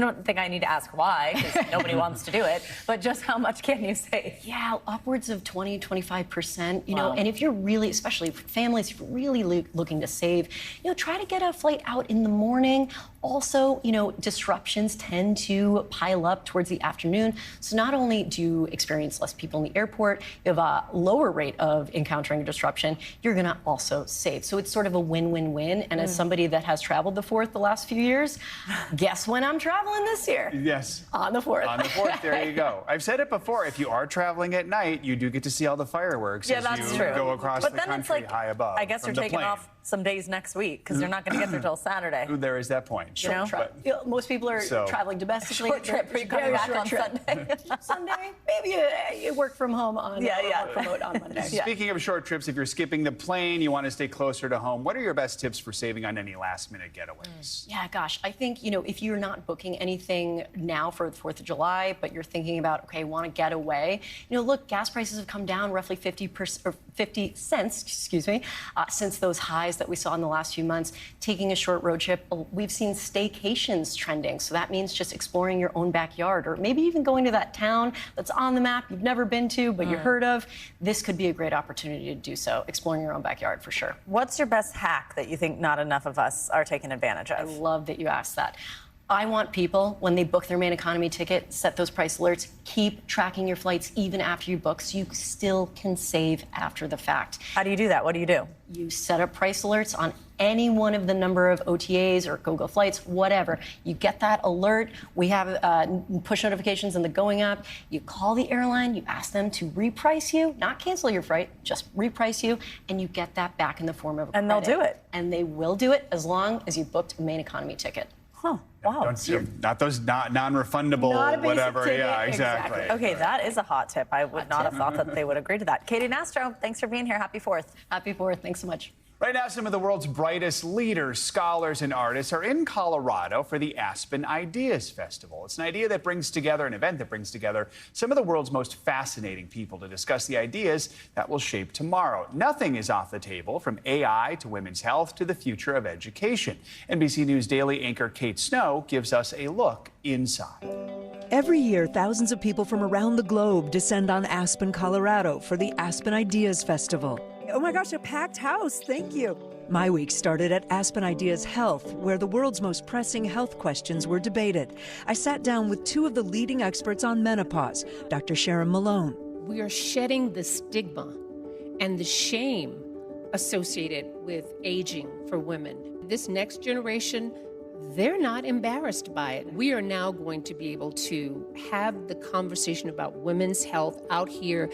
Speaker 1: don't think I need to ask why, because nobody wants to do it, but just how much can you save?
Speaker 5: Yeah, upwards of 20-25%, you know,
Speaker 1: Wow.
Speaker 5: and if you're really, especially for families, if you're really looking to save, you know, try to get a flight out in the morning. Also, you know, disruptions tend to pile up towards the afternoon. So not only do you experience less people in the airport, you have a lower rate of encountering a disruption, you're going to also save. So it's sort of a win-win-win. And as somebody that has traveled the 4th the last few years, guess when I'm traveling this year?
Speaker 4: Yes.
Speaker 5: On the 4th.
Speaker 4: On the 4th, there you go. I've said it before, if you are traveling at night, you do get to see all the fireworks
Speaker 1: Yeah,
Speaker 4: as
Speaker 1: that's
Speaker 4: you
Speaker 1: true.
Speaker 4: go across
Speaker 1: But
Speaker 4: the
Speaker 1: then
Speaker 4: country
Speaker 1: it's like,
Speaker 4: high above.
Speaker 1: I guess
Speaker 4: from
Speaker 1: you're
Speaker 4: the
Speaker 1: taking
Speaker 4: plane.
Speaker 1: off some days next week because you're not going to get there till Saturday.
Speaker 4: There is that point.
Speaker 1: You know?
Speaker 4: But-
Speaker 5: You know, most people are
Speaker 4: So-
Speaker 5: traveling domestically.
Speaker 1: Short trip,
Speaker 5: They're
Speaker 1: you're coming back on
Speaker 5: Sunday. Sunday, maybe you work from home on work remote on Monday.
Speaker 4: Speaking of short trips, if you're skipping the plane, you want to stay closer to home, what are your best tips for saving on any last-minute getaways?
Speaker 5: Yeah, gosh, I think, you know, if you're not booking anything now for the 4th of July, but you're thinking about, okay, want to get away, you know, look, gas prices have come down roughly 50 cents, since those highs that we saw in the last few months. Taking a short road trip, we've seen staycations trending. So that means just exploring your own backyard, or maybe even going to that town that's on the map you've never been to, but you heard of. This could be a great opportunity to do so, exploring your own backyard for sure.
Speaker 1: What's your best hack that you think not enough of us are taking advantage of?
Speaker 5: I love that you asked that. I want people, when they book their main economy ticket, set those price alerts, keep tracking your flights even after you book so you still can save after the fact.
Speaker 1: How do you do that? What do you do?
Speaker 5: You set up price alerts on any one of the number of OTAs or GoGo flights, whatever. You get that alert. We have push notifications in the Going app. You call the airline, you ask them to reprice you, not cancel your flight, just reprice you, and you get that back in the form of a
Speaker 1: And
Speaker 5: credit.
Speaker 1: they'll do it.
Speaker 5: And they will do it as long as you booked a main economy ticket.
Speaker 1: Huh. Wow.
Speaker 4: Not those non-refundable,
Speaker 1: Not a basic
Speaker 4: whatever.
Speaker 1: ticket.
Speaker 4: Yeah, exactly.
Speaker 1: Okay, that is a hot tip. I would not have thought that they would agree to that. Katie Nastro, thanks for being here. Happy 4th.
Speaker 5: Happy 4th. Thanks so much.
Speaker 4: Right now, some of the world's brightest leaders, scholars, and artists are in Colorado for the Aspen Ideas Festival. It's an event that brings together some of the world's most fascinating people to discuss the ideas that will shape tomorrow. Nothing is off the table, from AI to women's health to the future of education. NBC News Daily anchor Kate Snow gives us a look inside.
Speaker 7: Every year, thousands of people from around the globe descend on Aspen, Colorado for the Aspen Ideas Festival.
Speaker 22: Oh my gosh, a packed house. Thank you.
Speaker 7: My week started at Aspen Ideas Health, where the world's most pressing health questions were debated. I sat down with two of the leading experts on menopause, Dr. Sharon Malone.
Speaker 23: We are shedding the stigma and the shame associated with aging for women. This next generation, they're not embarrassed by it. We are now going to be able to have the conversation about women's health out here,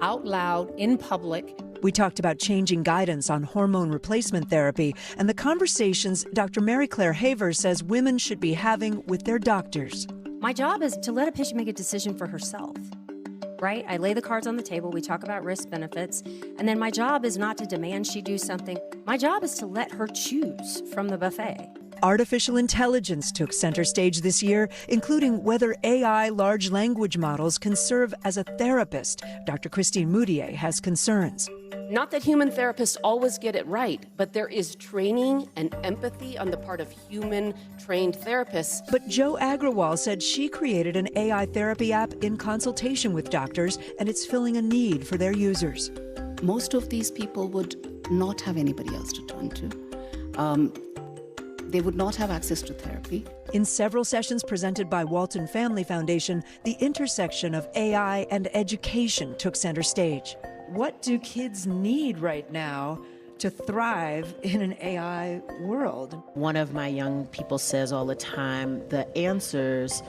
Speaker 23: out loud, in public.
Speaker 7: We talked about changing guidance on hormone replacement therapy and the conversations Dr. Mary Claire Haver says women should be having with their doctors.
Speaker 24: My job is to let a patient make a decision for herself, right? I lay the cards on the table, we talk about risk benefits, and then my job is not to demand she do something. My job is to let her choose from the buffet.
Speaker 7: Artificial intelligence took center stage this year, including whether AI large language models can serve as a therapist. Dr. Christine Moutier has concerns.
Speaker 25: Not that human therapists always get it right, but there is training and empathy on the part of human trained therapists.
Speaker 7: But Jo Agrawal said she created an AI therapy app in consultation with doctors, and it's filling a need for their users.
Speaker 26: Most of these people would not have anybody else to turn to. They would not have access to therapy.
Speaker 7: In several sessions presented by Walton Family Foundation, the intersection of AI and education took center stage. What do kids need right now to thrive in an AI world?
Speaker 27: One of my young people says all the time, the answers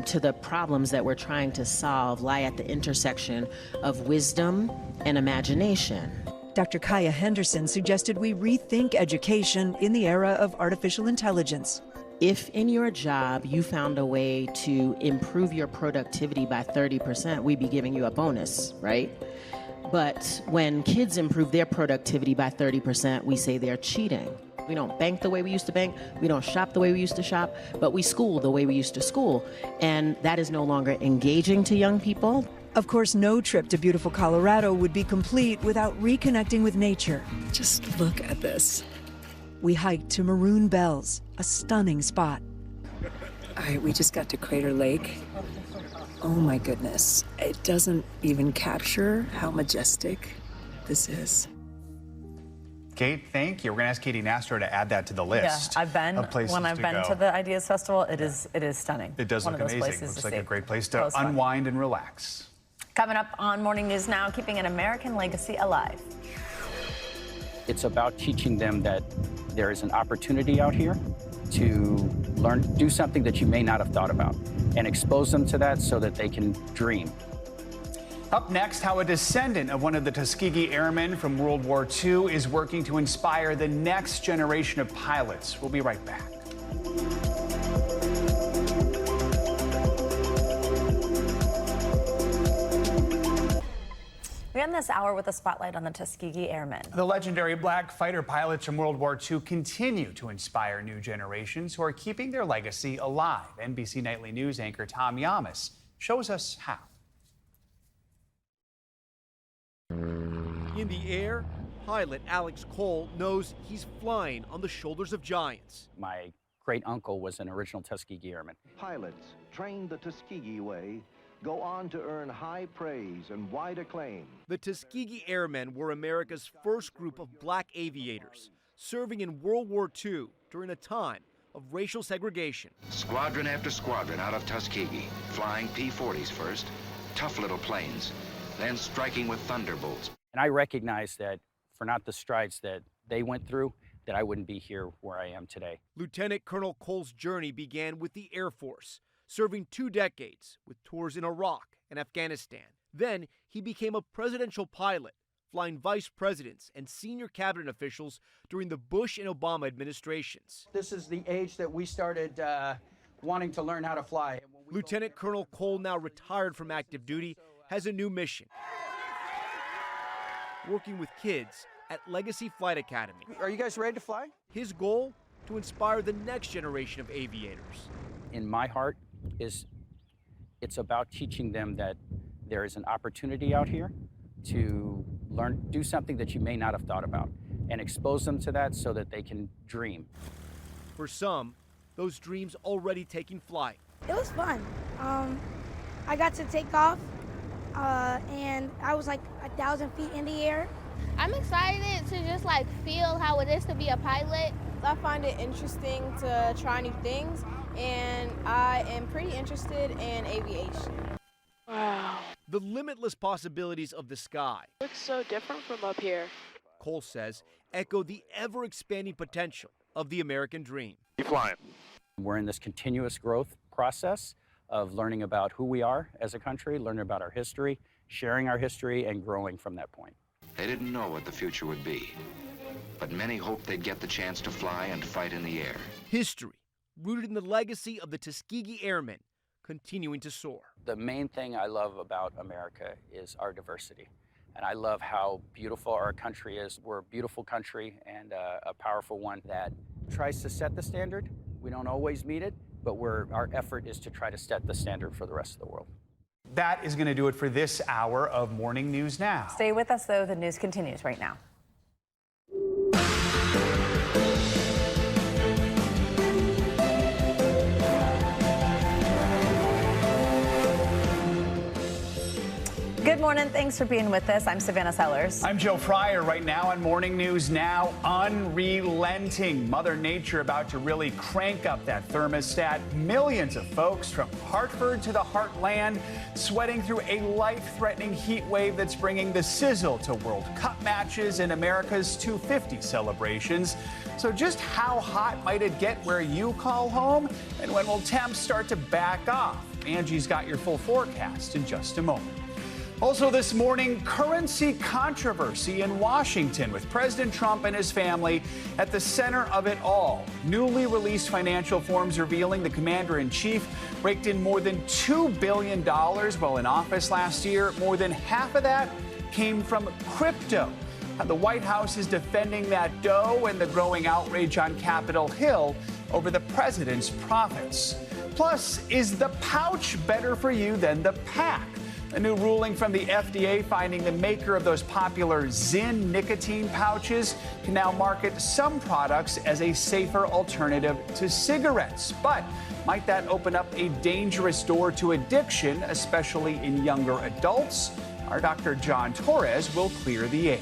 Speaker 27: to the problems that we're trying to solve lie at the intersection of wisdom and imagination.
Speaker 7: Dr. Kaya Henderson suggested we rethink education in the era of artificial intelligence.
Speaker 27: If in your job you found a way to improve your productivity by 30%, we'd be giving you a bonus, right? But when kids improve their productivity by 30%, we say they're cheating. We don't bank the way we used to bank, we don't shop the way we used to shop, but we school the way we used to school. And that is no longer engaging to young people.
Speaker 7: Of course, no trip to beautiful Colorado would be complete without reconnecting with nature.
Speaker 22: Just look at this.
Speaker 7: We hiked to Maroon Bells, a stunning spot.
Speaker 22: All right, we just got to Crater Lake. Oh my goodness. It doesn't even capture how majestic this is.
Speaker 4: Kate, thank you. We're going to ask Katie Nastro to add that to the list.
Speaker 1: Yeah, I've been when I've been to the Ideas Festival. It is stunning.
Speaker 4: It does look amazing. Looks like a great place to unwind and relax.
Speaker 1: Coming up on Morning News Now, keeping an American legacy alive.
Speaker 3: It's about teaching them that there is an opportunity out here to learn, do something that you may not have thought about, and expose them to that so that they can dream.
Speaker 4: Up next, how a descendant of one of the Tuskegee Airmen from World War II is working to inspire the next generation of pilots. We'll be right back.
Speaker 1: We end this hour with a spotlight on the Tuskegee Airmen.
Speaker 4: The legendary black fighter pilots from World War II continue to inspire new generations who are keeping their legacy alive. NBC Nightly News anchor Tom Yamas shows us how.
Speaker 8: In the air, pilot Alex Cole knows he's flying on the shoulders of giants.
Speaker 3: My great uncle was an original Tuskegee Airman.
Speaker 9: Pilots trained the Tuskegee way go on to earn high praise and wide acclaim.
Speaker 8: The Tuskegee Airmen were America's first group of black aviators, serving in World War II during a time of racial segregation.
Speaker 11: Squadron after squadron out of Tuskegee, flying P-40s first, tough little planes, then striking with Thunderbolts.
Speaker 3: And I recognize that for not the strides that they went through, that I wouldn't be here where I am today.
Speaker 8: Lieutenant Colonel Cole's journey began with the Air Force, serving 2 decades with tours in Iraq and Afghanistan. Then he became a presidential pilot, flying vice presidents and senior cabinet officials during the Bush and Obama administrations.
Speaker 13: This is the age that we started wanting to learn how to fly.
Speaker 8: Lieutenant Colonel Cole, now retired from active duty, has a new mission: working with kids at Legacy Flight Academy.
Speaker 13: Are you guys ready to fly?
Speaker 8: His goal? To inspire the next generation of aviators.
Speaker 3: In my heart, it's about teaching them that there is an opportunity out here to learn, do something that you may not have thought about, and expose them to that so that they can dream.
Speaker 8: For some, those dreams already taking flight.
Speaker 14: It was fun. I got to take off, and I was like 1,000 feet in the air.
Speaker 15: I'm excited to just like feel how it is to be a pilot.
Speaker 28: I find it interesting to try new things, and I am pretty interested in aviation.
Speaker 14: Wow.
Speaker 8: The limitless possibilities of the sky.
Speaker 28: Looks so different from up here.
Speaker 8: Cole says echo the ever-expanding potential of the American dream.
Speaker 11: Keep flying.
Speaker 3: We're in this continuous growth process of learning about who we are as a country, learning about our history, sharing our history, and growing from that point.
Speaker 11: They didn't know what the future would be, but many hoped they'd get the chance to fly and fight in the air.
Speaker 8: History, rooted in the legacy of the Tuskegee Airmen, continuing to soar.
Speaker 3: The main thing I love about America is our diversity. And I love how beautiful our country is. We're a beautiful country and a powerful one that tries to set the standard. We don't always meet it, but our effort is to try to set the standard for the rest of the world.
Speaker 4: That is going to do it for this hour of Morning News Now.
Speaker 1: Stay with us, though. The news continues right now. Good morning. Thanks for being with us. I'm Savannah Sellers.
Speaker 4: I'm Joe Fryer. Right now on Morning News Now, unrelenting. Mother Nature about to really crank up that thermostat. Millions of folks from Hartford to the Heartland sweating through a life-threatening heat wave that's bringing the sizzle to World Cup matches and America's 250 celebrations. So just how hot might it get where you call home? And when will temps start to back off? Angie's got your full forecast in just a moment. Also this morning, currency controversy in Washington with President Trump and his family at the center of it all. Newly released financial forms revealing the commander-in-chief raked in more than $2 billion while in office last year. More than half of that came from crypto. The White House is defending that dough and the growing outrage on Capitol Hill over the president's profits. Plus, is the pouch better for you than the pack? A new ruling from the FDA finding the maker of those popular Zyn nicotine pouches can now market some products as a safer alternative to cigarettes. But might that open up a dangerous door to addiction, especially in younger adults? Our Dr. John Torres will clear the air.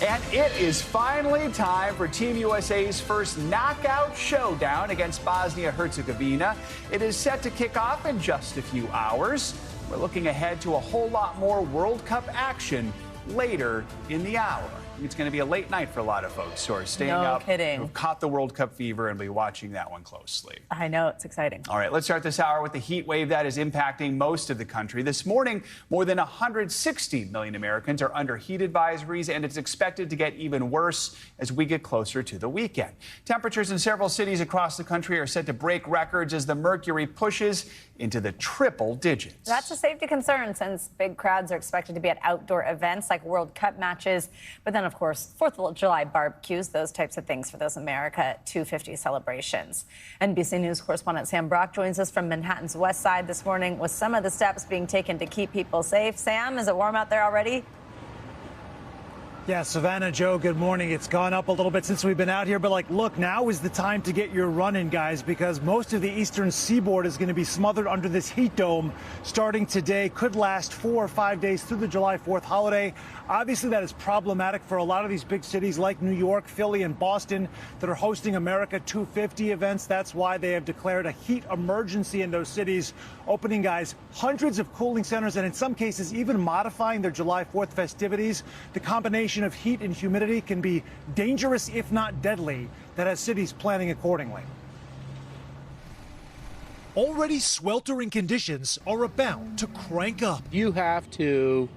Speaker 4: And it is finally time for Team USA's first knockout showdown against Bosnia-Herzegovina. It is set to kick off in just a few hours. We're looking ahead to a whole lot more World Cup action later in the hour. It's going to be a late night for a lot of folks who are staying up, who've caught the World Cup fever and will be watching that one closely.
Speaker 1: I know, it's exciting.
Speaker 4: All right, let's start this hour with the heat wave that is impacting most of the country. This morning, more than 160 million Americans are under heat advisories, and it's expected to get even worse as we get closer to the weekend. Temperatures in several cities across the country are set to break records as the mercury pushes into the triple digits.
Speaker 1: That's a safety concern since big crowds are expected to be at outdoor events like World Cup matches, but then, of course, 4th of July barbecues, those types of things for those America 250 celebrations. NBC News correspondent Sam Brock joins us from Manhattan's West Side this morning with some of the steps being taken to keep people safe. Sam, is it warm out there already?
Speaker 6: Yeah, Savannah, Joe, good morning. It's gone up a little bit since we've been out here, but look, now is the time to get your run in, guys, because most of the eastern seaboard is going to be smothered under this heat dome starting today. Could last 4 or 5 days through the July 4th holiday. Obviously, that is problematic for a lot of these big cities like New York, Philly, and Boston that are hosting America 250 events. That's why they have declared a heat emergency in those cities, opening, guys, hundreds of cooling centers and in some cases even modifying their July 4th festivities. The combination of heat and humidity can be dangerous, if not deadly. That has cities planning accordingly. Already sweltering conditions are about to crank up.
Speaker 10: You have to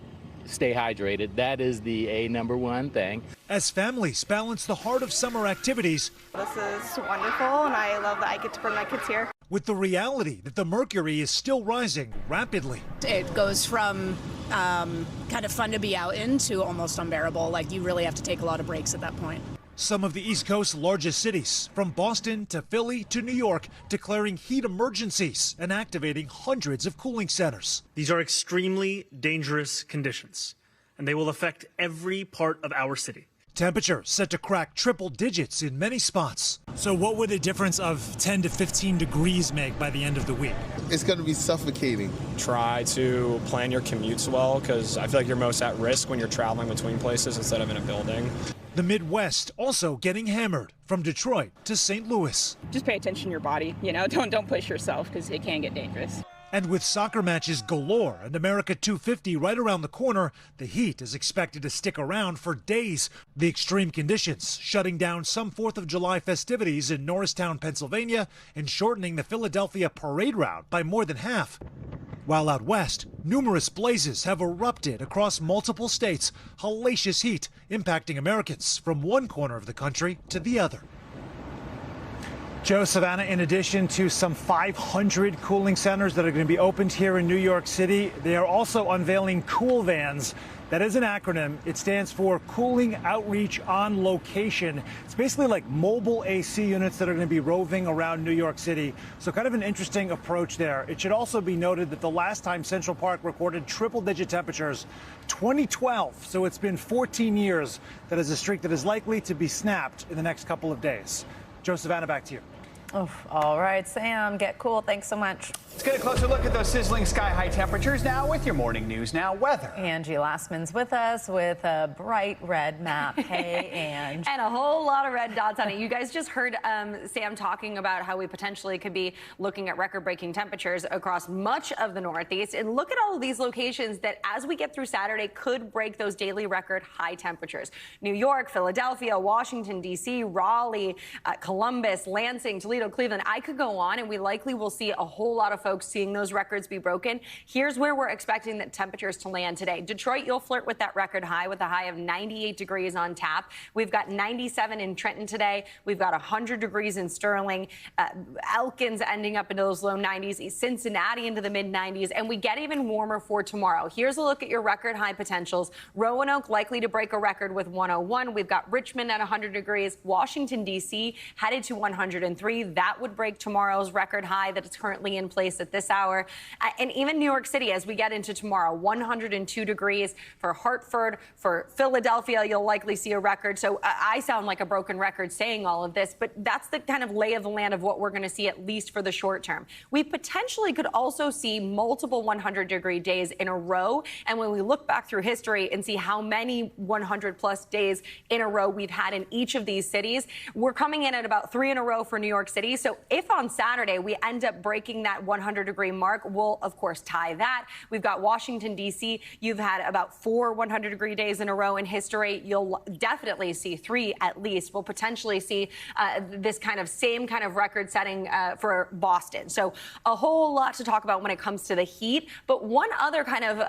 Speaker 10: stay hydrated. That is the number one thing.
Speaker 6: As families balance the heart of summer activities.
Speaker 12: This is wonderful, and I love that I get to bring my kids here.
Speaker 6: With the reality that the mercury is still rising rapidly.
Speaker 16: It goes from kind of fun to be out in to almost unbearable. Like, you really have to take a lot of breaks at that point.
Speaker 6: Some of the East Coast's largest cities, from Boston to Philly to New York, declaring heat emergencies and activating hundreds of cooling centers.
Speaker 17: These are extremely dangerous conditions, and they will affect every part of our city.
Speaker 6: Temperatures set to crack triple digits in many spots. So what would a difference of 10 to 15 degrees make by the end of the week?
Speaker 18: It's going to be suffocating.
Speaker 19: Try to plan your commutes well, because I feel like you're most at risk when you're traveling between places instead of in a building.
Speaker 6: The Midwest also getting hammered, from Detroit to St. Louis.
Speaker 12: Just pay attention to your body, don't push yourself because it can get dangerous.
Speaker 6: And with soccer matches galore and America 250 right around the corner, the heat is expected to stick around for days. The extreme conditions shutting down some 4th of July festivities in Norristown, Pennsylvania, and shortening the Philadelphia parade route by more than half. While out west, numerous blazes have erupted across multiple states, hellacious heat impacting Americans from one corner of the country to the other. Joe, Savannah, in addition to some 500 cooling centers that are going to be opened here in New York City, they are also unveiling Cool Vans. That is an acronym. It stands for Cooling Outreach on Location. It's basically like mobile AC units that are going to be roving around New York City. So kind of an interesting approach there. It should also be noted that the last time Central Park recorded triple-digit temperatures, 2012. So it's been 14 years. That is a streak that is likely to be snapped in the next couple of days. Joe, Savannah, back to you.
Speaker 1: Oh, all right, Sam, get cool. Thanks so much.
Speaker 4: Let's get a closer look at those sizzling sky-high temperatures now with your Morning News Now weather.
Speaker 1: Angie Lassman's with us with a bright red map. Hey, Angie.
Speaker 20: And a whole lot of red dots on it. You guys just heard Sam talking about how we potentially could be looking at record-breaking temperatures across much of the Northeast. And look at all of these locations that, as we get through Saturday, could break those daily record high temperatures. New York, Philadelphia, Washington, D.C., Raleigh, Columbus, Lansing, Toledo, Cleveland. I could go on, and we likely will see a whole lot of folks seeing those records be broken. Here's where we're expecting the temperatures to land today. Detroit, you'll flirt with that record high with a high of 98 degrees on tap. We've got 97 in Trenton today. We've got 100 degrees in Sterling. Elkins ending up into those low 90s. Cincinnati into the mid 90s. And we get even warmer for tomorrow. Here's a look at your record high potentials. Roanoke likely to break a record with 101. We've got Richmond at 100 degrees. Washington, D.C. headed to 103. That would break tomorrow's record high that is currently in place place at this hour. And even New York City, as we get into tomorrow, 102 degrees for Hartford, for Philadelphia, you'll likely see a record. So I sound like a broken record saying all of this, but that's the kind of lay of the land of what we're going to see, at least for the short term. We potentially could also see multiple 100-degree days in a row. And when we look back through history and see how many 100-plus days in a row we've had in each of these cities, we're coming in at about 3 in a row for New York City. So if on Saturday we end up breaking that 100-degree mark, we'll, of course, tie that. We've got Washington, D.C. You've had about 4 100-degree days in a row in history. You'll definitely see 3 at least. We'll potentially see this kind of same kind of record setting for Boston. So a whole lot to talk about when it comes to the heat. But one other kind of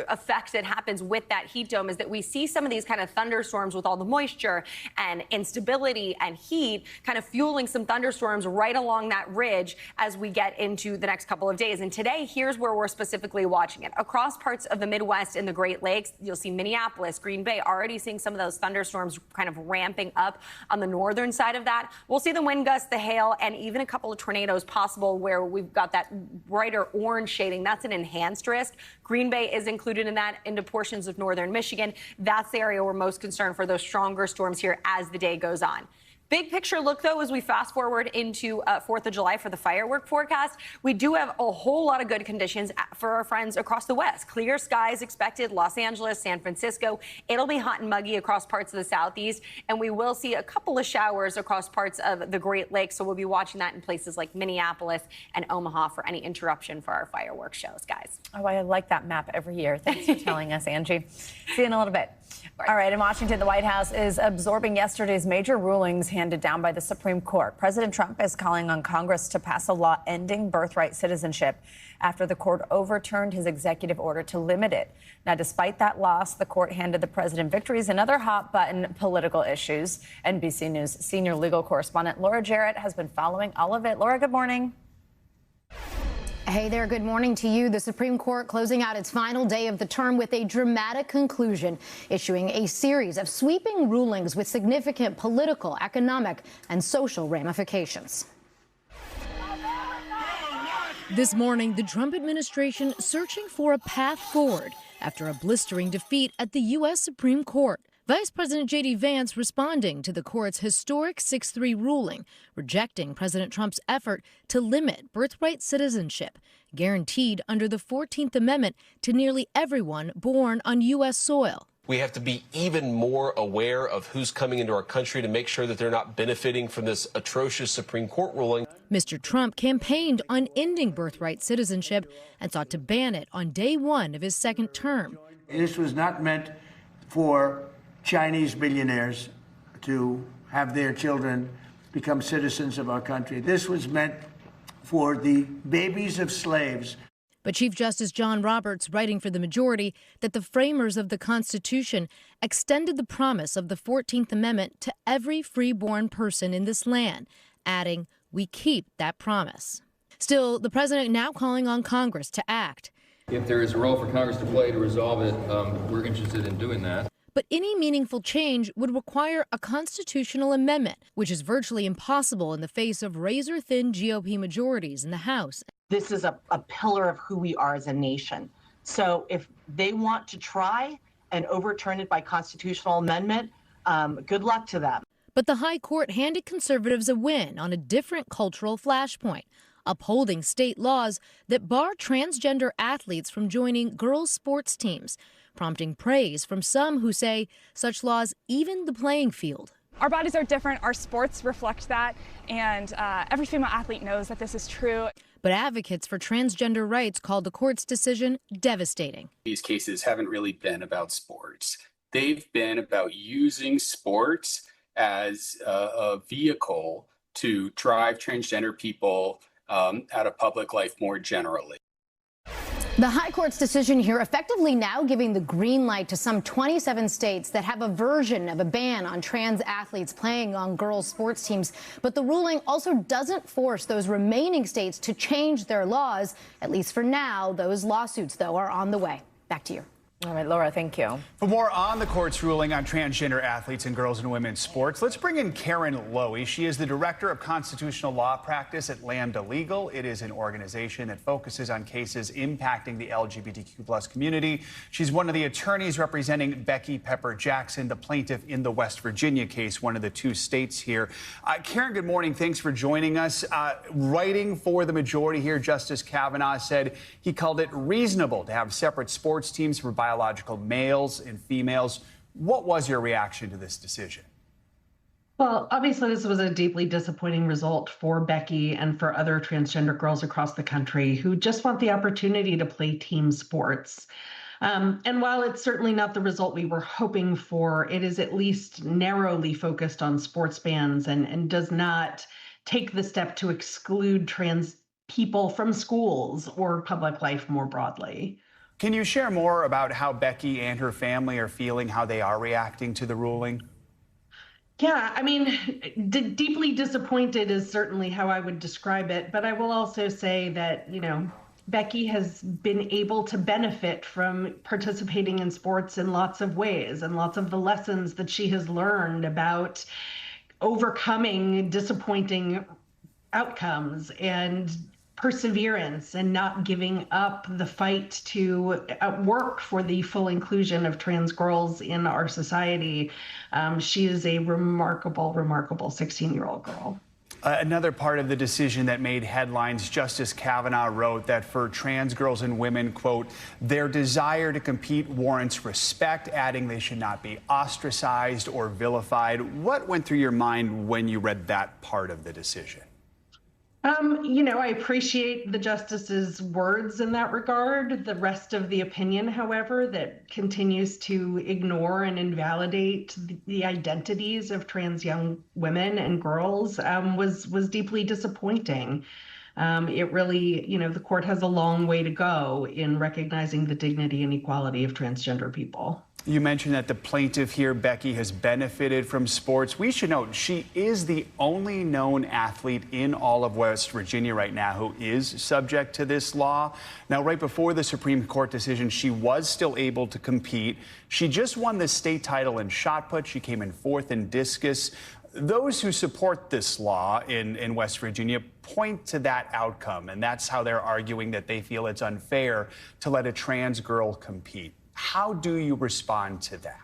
Speaker 20: effect that happens with that heat dome is that we see some of these kind of thunderstorms with all the moisture and instability and heat kind of fueling some thunderstorms right along that ridge as we get into the next couple of days. And today, here's where we're specifically watching it. Across parts of the Midwest and the Great Lakes, you'll see Minneapolis, Green Bay, already seeing some of those thunderstorms kind of ramping up on the northern side of that. We'll see the wind gusts, the hail, and even a couple of tornadoes possible where we've got that brighter orange shading. That's an enhanced risk. Green Bay is included in that into portions of northern Michigan. That's the area we're most concerned for those stronger storms here as the day goes on. Big picture look, though, as we fast forward into 4th of July for the firework forecast, we do have a whole lot of good conditions for our friends across the West. Clear skies expected, Los Angeles, San Francisco. It'll be hot and muggy across parts of the Southeast, and we will see a couple of showers across parts of the Great Lakes. So we'll be watching that in places like Minneapolis and Omaha for any interruption for our fireworks shows, guys.
Speaker 1: Oh, I like that map every year. Thanks for telling us, Angie. See you in a little bit. All right, in Washington, the White House is absorbing yesterday's major rulings handed down by the Supreme Court. President Trump is calling on Congress to pass a law ending birthright citizenship after the court overturned his executive order to limit it. Now, despite that loss, the court handed the president victories in other hot-button political issues. NBC News senior legal correspondent Laura Jarrett has been following all of it. Laura, good morning.
Speaker 2: Hey there, good morning to you. The Supreme Court closing out its final day of the term with a dramatic conclusion, issuing a series of sweeping rulings with significant political, economic, and social ramifications.
Speaker 5: This morning, the Trump administration searching for a path forward after a blistering defeat at the U.S. Supreme Court. Vice President J.D. Vance responding to the court's historic 6-3 ruling, rejecting President Trump's effort to limit birthright citizenship, guaranteed under the 14th Amendment to nearly everyone born on U.S. soil.
Speaker 21: We have to be even more aware of who's coming into our country to make sure that they're not benefiting from this atrocious Supreme Court ruling.
Speaker 5: Mr. Trump campaigned on ending birthright citizenship and sought to ban it on day one of his second term.
Speaker 23: This was not meant for Chinese billionaires to have their children become citizens of our country. This was meant for the babies of slaves.
Speaker 5: But Chief Justice John Roberts, writing for the majority, that the framers of the Constitution extended the promise of the 14th Amendment to every freeborn person in this land, adding, "We keep that promise." Still, the president now calling on Congress to act.
Speaker 24: If there is a role for Congress to play to resolve it, we're interested in doing that.
Speaker 5: But any meaningful change would require a constitutional amendment, which is virtually impossible in the face of razor-thin GOP majorities in the House.
Speaker 25: This is a pillar of who we are as a nation. So if they want to try and overturn it by constitutional amendment, good luck to them.
Speaker 5: But the High Court handed conservatives a win on a different cultural flashpoint, upholding state laws that bar transgender athletes from joining girls' sports teams, prompting praise from some who say such laws even the playing field.
Speaker 26: Our bodies are different, our sports reflect that, and every female athlete knows that this is true.
Speaker 5: But advocates for transgender rights called the court's decision devastating.
Speaker 27: These cases haven't really been about sports. They've been about using sports as a vehicle to drive transgender people out of public life more generally.
Speaker 2: The High Court's decision here effectively now giving the green light to some 27 states that have a version of a ban on trans athletes playing on girls' sports teams. But the ruling also doesn't force those remaining states to change their laws. At least for now, those lawsuits, though, are on the way. Back to you.
Speaker 1: All right, Laura, thank you.
Speaker 4: For more on the court's ruling on transgender athletes in girls and women's sports, let's bring in Karen Lowy. She is the Director of Constitutional Law Practice at Lambda Legal. It is an organization that focuses on cases impacting the LGBTQ+ community. She's one of the attorneys representing Becky Pepper Jackson, the plaintiff in the West Virginia case, one of the two states here. Karen, good morning. Thanks for joining us. Writing for the majority here, Justice Kavanaugh said he called it reasonable to have separate sports teams for biological males and females. What was your reaction to this decision?
Speaker 7: Well, obviously, this was a deeply disappointing result for Becky and for other transgender girls across the country who just want the opportunity to play team sports. And while it's certainly not the result we were hoping for, it is at least narrowly focused on sports bans and does not take the step to exclude trans people from schools or public life more broadly.
Speaker 4: Can you share more about how Becky and her family are feeling, how they are reacting to the ruling?
Speaker 7: Yeah, I mean, deeply disappointed is certainly how I would describe it. But I will also say that, Becky has been able to benefit from participating in sports in lots of ways, and lots of the lessons that she has learned about overcoming disappointing outcomes and perseverance and not giving up the fight to work for the full inclusion of trans girls in our society. She is a remarkable, remarkable 16-year-old girl.
Speaker 4: Another part of the decision that made headlines, Justice Kavanaugh wrote that for trans girls and women, quote, their desire to compete warrants respect, adding they should not be ostracized or vilified. What went through your mind when you read that part of the decision?
Speaker 7: I appreciate the justice's words in that regard. The rest of the opinion, however, that continues to ignore and invalidate the identities of trans young women and girls was deeply disappointing. It really, the court has a long way to go in recognizing the dignity and equality of transgender people.
Speaker 4: You mentioned that the plaintiff here, Becky, has benefited from sports. We should note she is the only known athlete in all of West Virginia right now who is subject to this law. Now, right before the Supreme Court decision, she was still able to compete. She just won the state title in shot put. She came in fourth in discus. Those who support this law in West Virginia point to that outcome, and that's how they're arguing that they feel it's unfair to let a trans girl compete. How do you respond to that?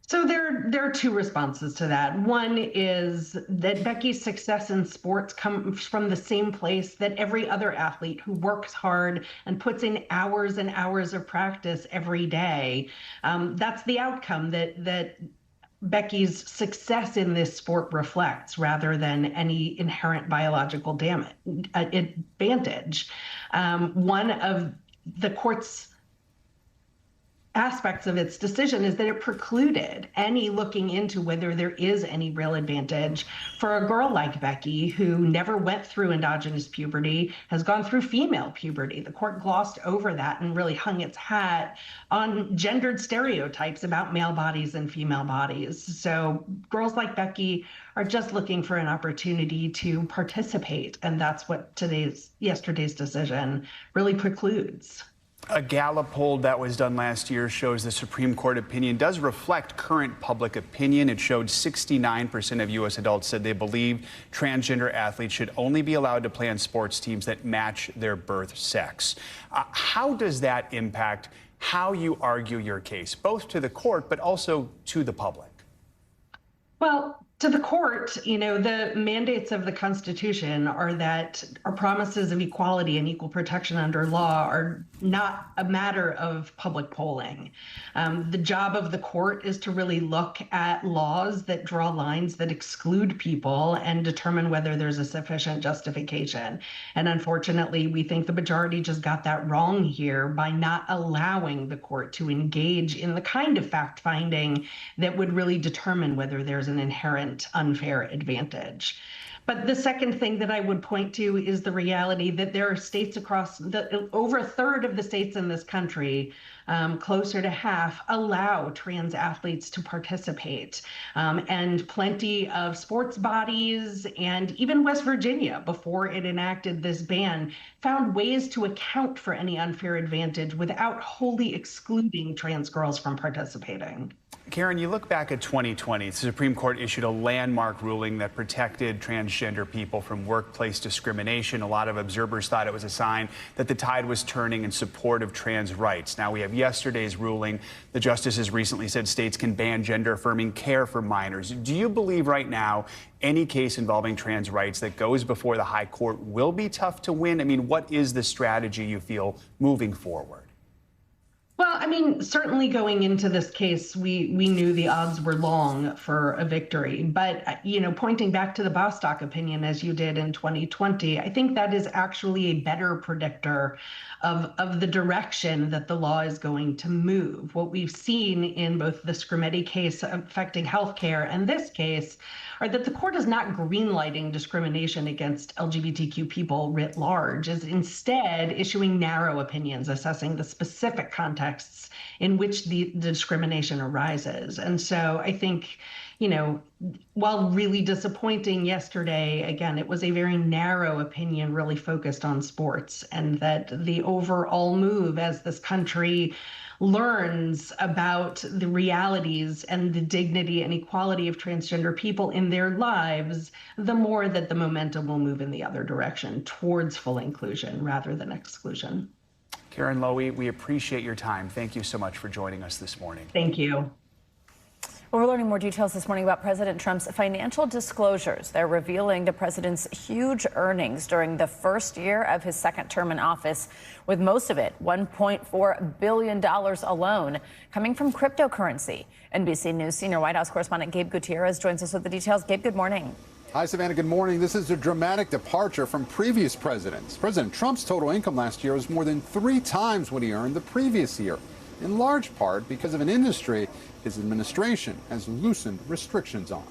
Speaker 7: So there are two responses to that. One is that Becky's success in sports comes from the same place that every other athlete who works hard and puts in hours and hours of practice every day. That's the outcome that Becky's success in this sport reflects, rather than any inherent biological advantage. One of the court's aspects of its decision is that it precluded any looking into whether there is any real advantage for a girl like Becky, who never went through endogenous puberty, has gone through female puberty. The court glossed over that and really hung its hat on gendered stereotypes about male bodies and female bodies. So girls like Becky are just looking for an opportunity to participate, and that's what yesterday's decision really precludes.
Speaker 4: A Gallup poll that was done last year shows the Supreme Court opinion does reflect current public opinion. It showed 69% of U.S. adults said they believe transgender athletes should only be allowed to play on sports teams that match their birth sex. How does that impact how you argue your case, both to the court but also to the public?
Speaker 7: Well, to the court, the mandates of the Constitution are that our promises of equality and equal protection under law are not a matter of public polling. The job of the court is to really look at laws that draw lines that exclude people and determine whether there's a sufficient justification. And unfortunately, we think the majority just got that wrong here by not allowing the court to engage in the kind of fact-finding that would really determine whether there's an inherent unfair advantage. But the second thing that I would point to is the reality that there are states across over a third of the states in this country, closer to half, allow trans athletes to participate. And plenty of sports bodies and even West Virginia, before it enacted this ban, found ways to account for any unfair advantage without wholly excluding trans girls from participating.
Speaker 4: Karen, you look back at 2020, the Supreme Court issued a landmark ruling that protected transgender people from workplace discrimination. A lot of observers thought it was a sign that the tide was turning in support of trans rights. Now we have yesterday's ruling. The justices recently said states can ban gender-affirming care for minors. Do you believe right now any case involving trans rights that goes before the high court will be tough to win? I mean, what is the strategy you feel moving forward?
Speaker 7: Well, I mean, certainly going into this case, we knew the odds were long for a victory. But, pointing back to the Bostock opinion, as you did in 2020, I think that is actually a better predictor of the direction that the law is going to move. What we've seen in both the Scrimeti case affecting healthcare and this case are that the court is not greenlighting discrimination against LGBTQ people writ large, is instead issuing narrow opinions, assessing the specific contexts in which the discrimination arises. And so I think, while really disappointing yesterday, again, it was a very narrow opinion really focused on sports, and that the overall move as this country learns about the realities and the dignity and equality of transgender people in their lives, the more that the momentum will move in the other direction towards full inclusion rather than exclusion.
Speaker 4: Karen Lowy, we appreciate your time. Thank you so much for joining us this morning.
Speaker 7: Thank you.
Speaker 1: Well, we're learning more details this morning about President Trump's financial disclosures. They're revealing the president's huge earnings during the first year of his second term in office, with most of it, $1.4 billion alone, coming from cryptocurrency. NBC News senior White House correspondent Gabe Gutierrez joins us with the details. Gabe, good morning.
Speaker 8: Hi, Savannah. Good morning. This is a dramatic departure from previous presidents. President Trump's total income last year was more than 3 times what he earned the previous year, in large part because of an industry his administration has loosened restrictions on.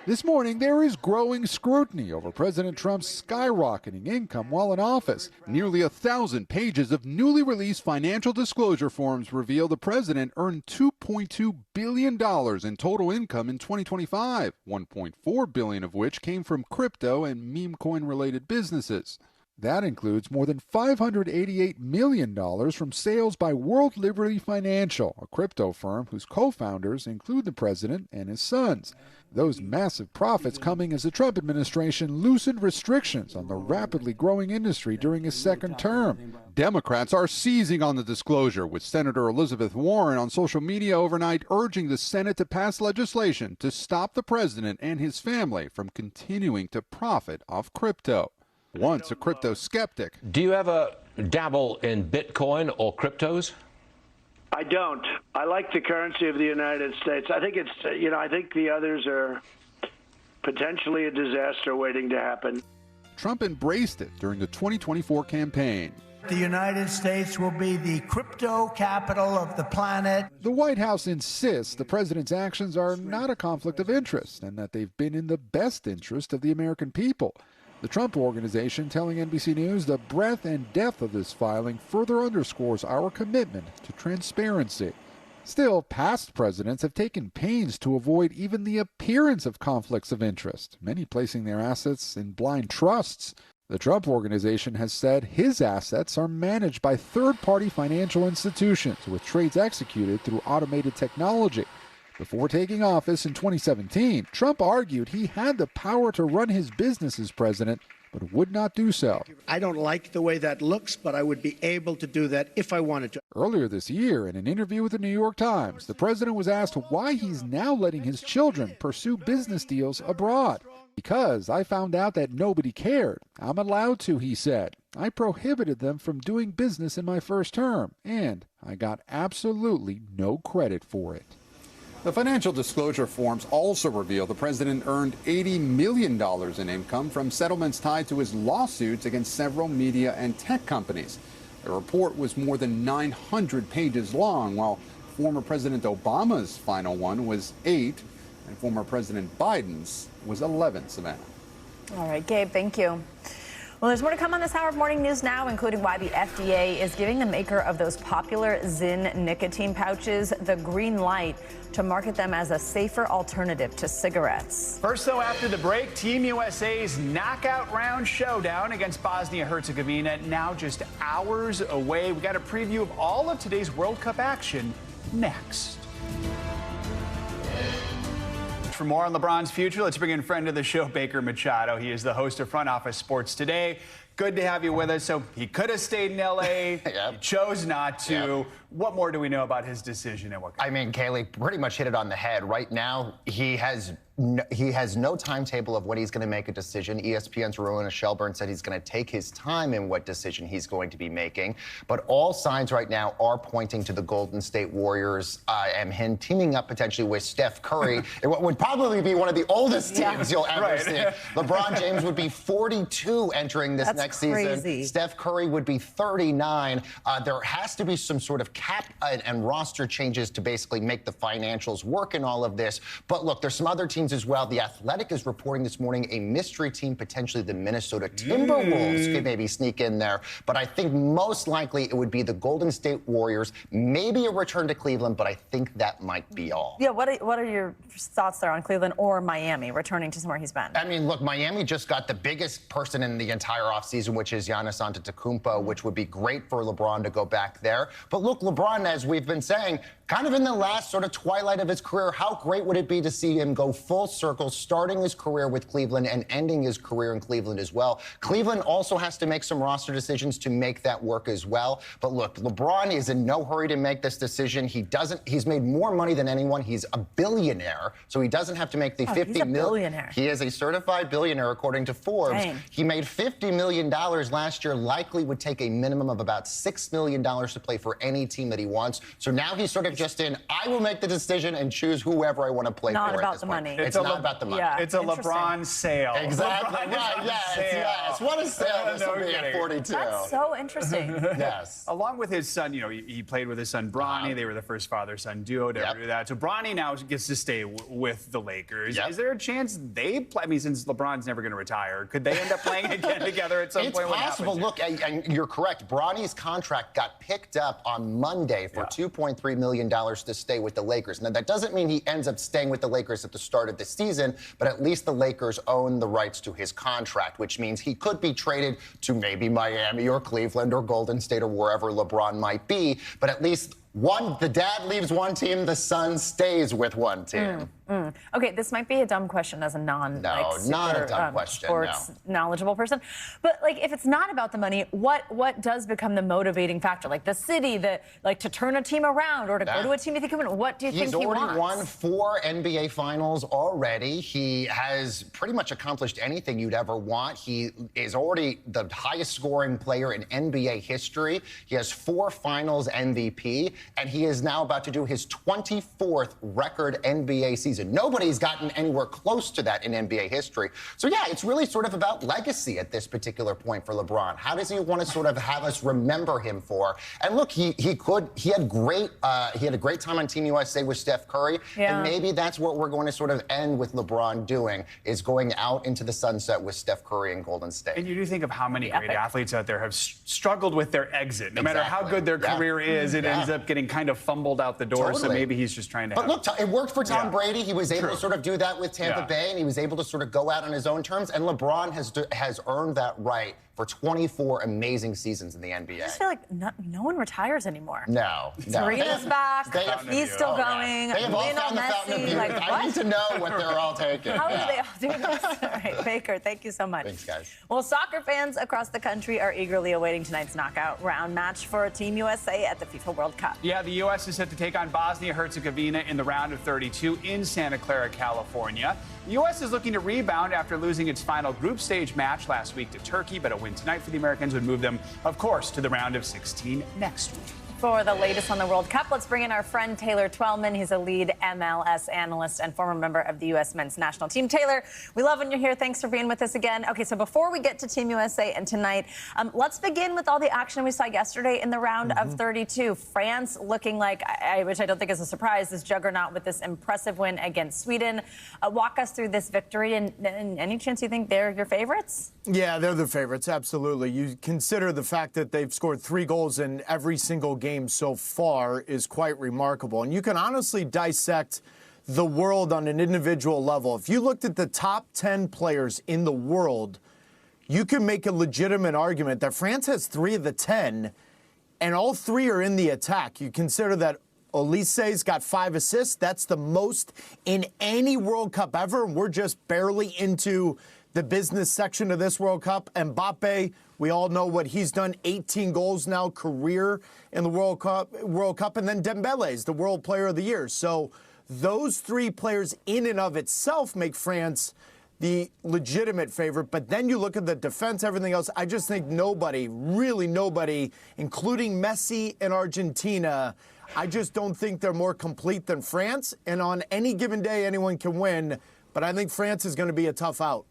Speaker 8: This morning, there is growing scrutiny over President Trump's skyrocketing income while in office. Nearly 1,000 pages of newly released financial disclosure forms reveal the president earned $2.2 billion in total income in 2025, $1.4 billion of which came from crypto and meme coin-related businesses. That includes more than $588 million from sales by World Liberty Financial, a crypto firm whose co-founders include the president and his sons. Those massive profits coming as the Trump administration loosened restrictions on the rapidly growing industry during his second term. Democrats are seizing on the disclosure, with Senator Elizabeth Warren on social media overnight urging the Senate to pass legislation to stop the president and his family from continuing to profit off crypto. Once a crypto skeptic.
Speaker 9: Do you ever dabble in Bitcoin or cryptos?
Speaker 11: I don't. I like the currency of the United States. I think it's, I think the others are potentially a disaster waiting to happen.
Speaker 8: Trump embraced it during the 2024 campaign.
Speaker 23: The United States will be the crypto capital of the planet.
Speaker 8: The White House insists the president's actions are not a conflict of interest and that they've been in the best interest of the American people. The Trump Organization telling NBC News the breadth and depth of this filing further underscores our commitment to transparency. Still, past presidents have taken pains to avoid even the appearance of conflicts of interest, many placing their assets in blind trusts. The Trump Organization has said his assets are managed by third-party financial institutions with trades executed through automated technology. Before taking office in 2017, Trump argued he had the power to run his business as president, but would not do so.
Speaker 23: I don't like the way that looks, but I would be able to do that if I wanted to.
Speaker 8: Earlier this year, in an interview with the New York Times, the president was asked why he's now letting his children pursue business deals abroad. Because I found out that nobody cared. I'm allowed to, he said. I prohibited them from doing business in my first term, and I got absolutely no credit for it. The financial disclosure forms also reveal the president earned $80 million in income from settlements tied to his lawsuits against several media and tech companies. The report was more than 900 pages long, while former President Obama's final one was 8, and former President Biden's was 11, Savannah.
Speaker 1: All right, Gabe, thank you. Well, there's more to come on this hour of Morning News Now, including why the FDA is giving the maker of those popular Zyn nicotine pouches the green light to market them as a safer alternative to cigarettes.
Speaker 4: First, though, after the break, Team USA's knockout round showdown against Bosnia-Herzegovina now just hours away. We got a preview of all of today's World Cup action next. For more on LeBron's future, let's bring in friend of the show, Baker Machado. He is the host of Front Office Sports Today. Good to have you with us. So he could have stayed in L.A. He chose not to. Yep. What more do we know about his decision? And what?
Speaker 3: I mean, Kaylee pretty much hit it on the head. Right now, he has no timetable of when he's going to make a decision. ESPN's Rowena Shelburne said he's going to take his time in what decision he's going to be making. But all signs right now are pointing to the Golden State Warriors and him teaming up potentially with Steph Curry. It would probably be one of the oldest teams you'll ever see. LeBron James would be 42 entering this next season. Steph Curry would be 39. There has to be some sort of cap and roster changes to basically make the financials work in all of this. But look, there's some other teams as well. The Athletic is reporting this morning a mystery team, potentially the Minnesota Timberwolves, could maybe sneak in there. But I think most likely it would be the Golden State Warriors, maybe a return to Cleveland, but I think that might be all.
Speaker 1: Yeah, what are your thoughts there on Cleveland or Miami returning to somewhere he's been?
Speaker 3: I mean, look, Miami just got the biggest person in the entire offseason, which is Giannis Antetokounmpo, which would be great for LeBron to go back there. But look, LeBron, as we've been saying, kind of in the last sort of twilight of his career, how great would it be to see him go full circle, starting his career with Cleveland and ending his career in Cleveland as well. Cleveland also has to make some roster decisions to make that work as well. But look, LeBron is in no hurry to make this decision. He's made more money than anyone. He's a billionaire, so he doesn't have to make the $50 million. He is a certified billionaire, according to Forbes. Dang. He made $50 million last year, likely would take a minimum of about $6 million to play for any team that he wants. So now he's sort of just in, I will make the decision and choose whoever I want to play for.
Speaker 1: Not about the money.
Speaker 3: It's not about the money.
Speaker 1: Yeah,
Speaker 4: it's a LeBron sale.
Speaker 3: Exactly. Right. Yes. What a sale this will be at 42.
Speaker 1: That's so interesting.
Speaker 3: Yes.
Speaker 4: Along with his son, you know, he played with his son Bronny. They were the first father-son duo to ever do that. So Bronny now gets to stay with the Lakers. Is there a chance they play? I mean, since LeBron's never going to retire, could they end up playing again together at some point?
Speaker 3: It's possible. Look, and you're correct. Bronny's contract got picked up on Monday for $2.3 million to stay with the Lakers. Now, that doesn't mean he ends up staying with the Lakers at the start of the season, but at least the Lakers own the rights to his contract, which means he could be traded to maybe Miami or Cleveland or Golden State or wherever LeBron might be. But at least the dad leaves one team, the son stays with one team.
Speaker 1: Okay, this might be a dumb question as a not a dumb question, sports knowledgeable person. But like, if it's not about the money, what does become the motivating factor? Like the city, to turn a team around or to go to a team you think can win. What do you think he wants?
Speaker 3: He's already won 4 NBA finals already. He has pretty much accomplished anything you'd ever want. He is already the highest scoring player in NBA history. He has 4 finals MVP, and he is now about to do his 24th record NBA season. Nobody's gotten anywhere close to that in NBA history. So, yeah, it's really sort of about legacy at this particular point for LeBron. How does he want to sort of have us remember him for? And look, he had a great time on Team USA with Steph Curry. And maybe that's what we're going to sort of end with LeBron doing, is going out into the sunset with Steph Curry and Golden State.
Speaker 4: And you do think of how many great athletes out there have struggled with their exit. No matter how good their career is, it ends up getting kind of fumbled out the door. So maybe he's just trying to.
Speaker 3: But look, it worked for Tom Brady. He was able to sort of do that with Tampa Bay, and he was able to sort of go out on his own terms. And LeBron has earned that right for 24 amazing seasons in the NBA.
Speaker 1: I just feel like no one retires anymore.
Speaker 3: No.
Speaker 1: Serena's back. He's still going.
Speaker 3: They have all found the fountain of youth. I need to know what they're all taking.
Speaker 1: How do they all do this? All right, Baker, thank you so much.
Speaker 3: Thanks, guys.
Speaker 1: Well, soccer fans across the country are eagerly awaiting tonight's knockout round match for Team USA at the FIFA World Cup.
Speaker 4: Yeah, the U.S. is set to take on Bosnia-Herzegovina in the round of 32 in Santa Clara, California. The U.S. is looking to rebound after losing its final group stage match last week to Turkey, but a win tonight for the Americans would move them, of course, to the round of 16 next week.
Speaker 1: For the latest on the World Cup, let's bring in our friend Taylor Twellman. He's a lead MLS analyst and former member of the U.S. men's national team. Taylor, we love when you're here. Thanks for being with us again. Okay, so before we get to Team USA and tonight, let's begin with all the action we saw yesterday in the round of 32. France looking like, which I don't think is a surprise, this juggernaut with this impressive win against Sweden. Walk us through this victory, and any chance you think they're your favorites?
Speaker 10: Yeah, they're the favorites, absolutely. You consider the fact that they've scored 3 goals in every single game so far is quite remarkable. And you can honestly dissect the world on an individual level. If you looked at the top 10 players in the world, you can make a legitimate argument that France has 3 of the 10, and all 3 are in the attack. You consider that Olise's got 5 assists. That's the most in any World Cup ever, and we're just barely into the business section of this World Cup. And Mbappe, we all know what he's done, 18 goals now, career in the World Cup. And then Dembele is the World Player of the Year. So those 3 players in and of itself make France the legitimate favorite. But then you look at the defense, everything else. I just think nobody, really nobody, including Messi and Argentina, I just don't think they're more complete than France. And on any given day, anyone can win. But I think France is going to be a tough out.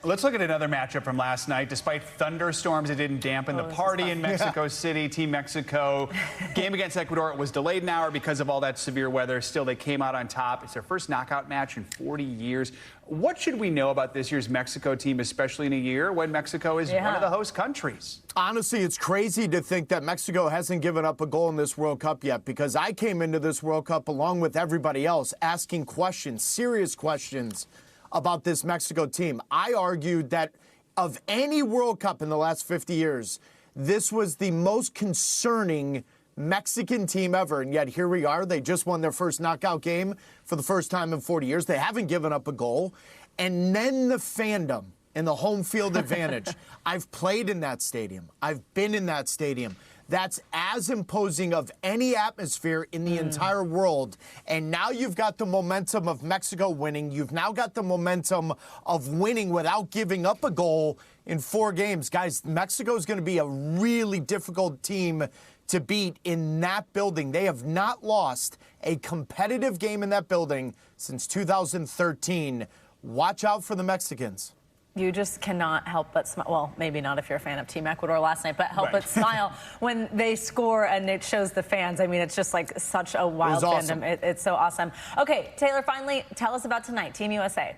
Speaker 4: Let's look at another matchup from last night. Despite thunderstorms, it didn't dampen the party in Mexico City. Team Mexico game against Ecuador was delayed an hour because of all that severe weather. Still, they came out on top. It's their first knockout match in 40 years. What should we know about this year's Mexico team, especially in a year when Mexico is one of the host countries?
Speaker 10: Honestly, it's crazy to think that Mexico hasn't given up a goal in this World Cup yet, because I came into this World Cup along with everybody else asking questions, serious questions, about this Mexico team. I argued that of any World Cup in the last 50 years, this was the most concerning Mexican team ever. And yet here we are. They just won their first knockout game for the first time in 40 years. They haven't given up a goal. And then the fandom and the home field advantage. I've played in that stadium. I've been in that stadium. That's as imposing of any atmosphere in the entire world. And now you've got the momentum of Mexico winning. You've now got the momentum of winning without giving up a goal in 4 games. Guys, Mexico is going to be a really difficult team to beat in that building. They have not lost a competitive game in that building since 2013. Watch out for the Mexicans.
Speaker 1: You just cannot help but smile. Well, maybe not if you're a fan of Team Ecuador last night, but help but smile when they score and it shows the fans. I mean, it's just like such a wild fandom. It's so awesome. Okay, Taylor, finally, tell us about tonight, Team USA.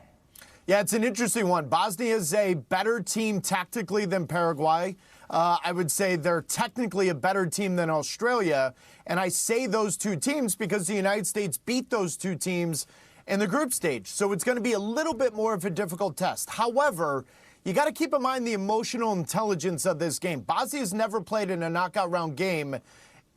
Speaker 10: Yeah, it's an interesting one. Bosnia is a better team tactically than Paraguay. I would say they're technically a better team than Australia. And I say those 2 teams because the United States beat those 2 teams in the group stage. So it's going to be a little bit more of a difficult test. However, you got to keep in mind the emotional intelligence of this game. Bosnia's never played in a knockout round game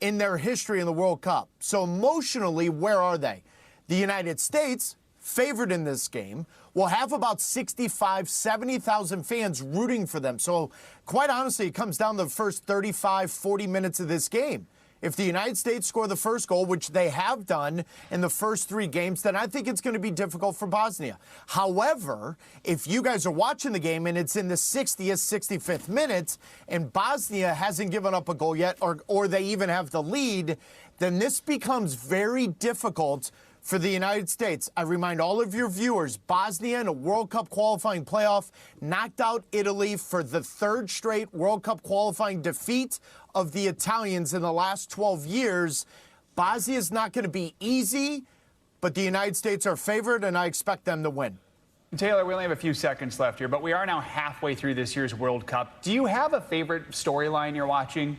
Speaker 10: in their history in the World Cup. So emotionally, where are they? The United States, favored in this game, will have about 65, 70,000 fans rooting for them. So quite honestly, it comes down to the first 35, 40 minutes of this game. If the United States score the first goal, which they have done in the first 3 games, then I think it's going to be difficult for Bosnia. However, if you guys are watching the game and it's in the 60th, 65th minute, and Bosnia hasn't given up a goal yet, or they even have the lead, then this becomes very difficult for the United States. I remind all of your viewers, Bosnia in a World Cup qualifying playoff knocked out Italy for the 3rd straight World Cup qualifying defeat of the Italians in the last 12 years. Bosnia is not going to be easy, but the United States are favored, and I expect them to win.
Speaker 4: Taylor, we only have a few seconds left here, but we are now halfway through this year's World Cup. Do you have a favorite storyline you're watching?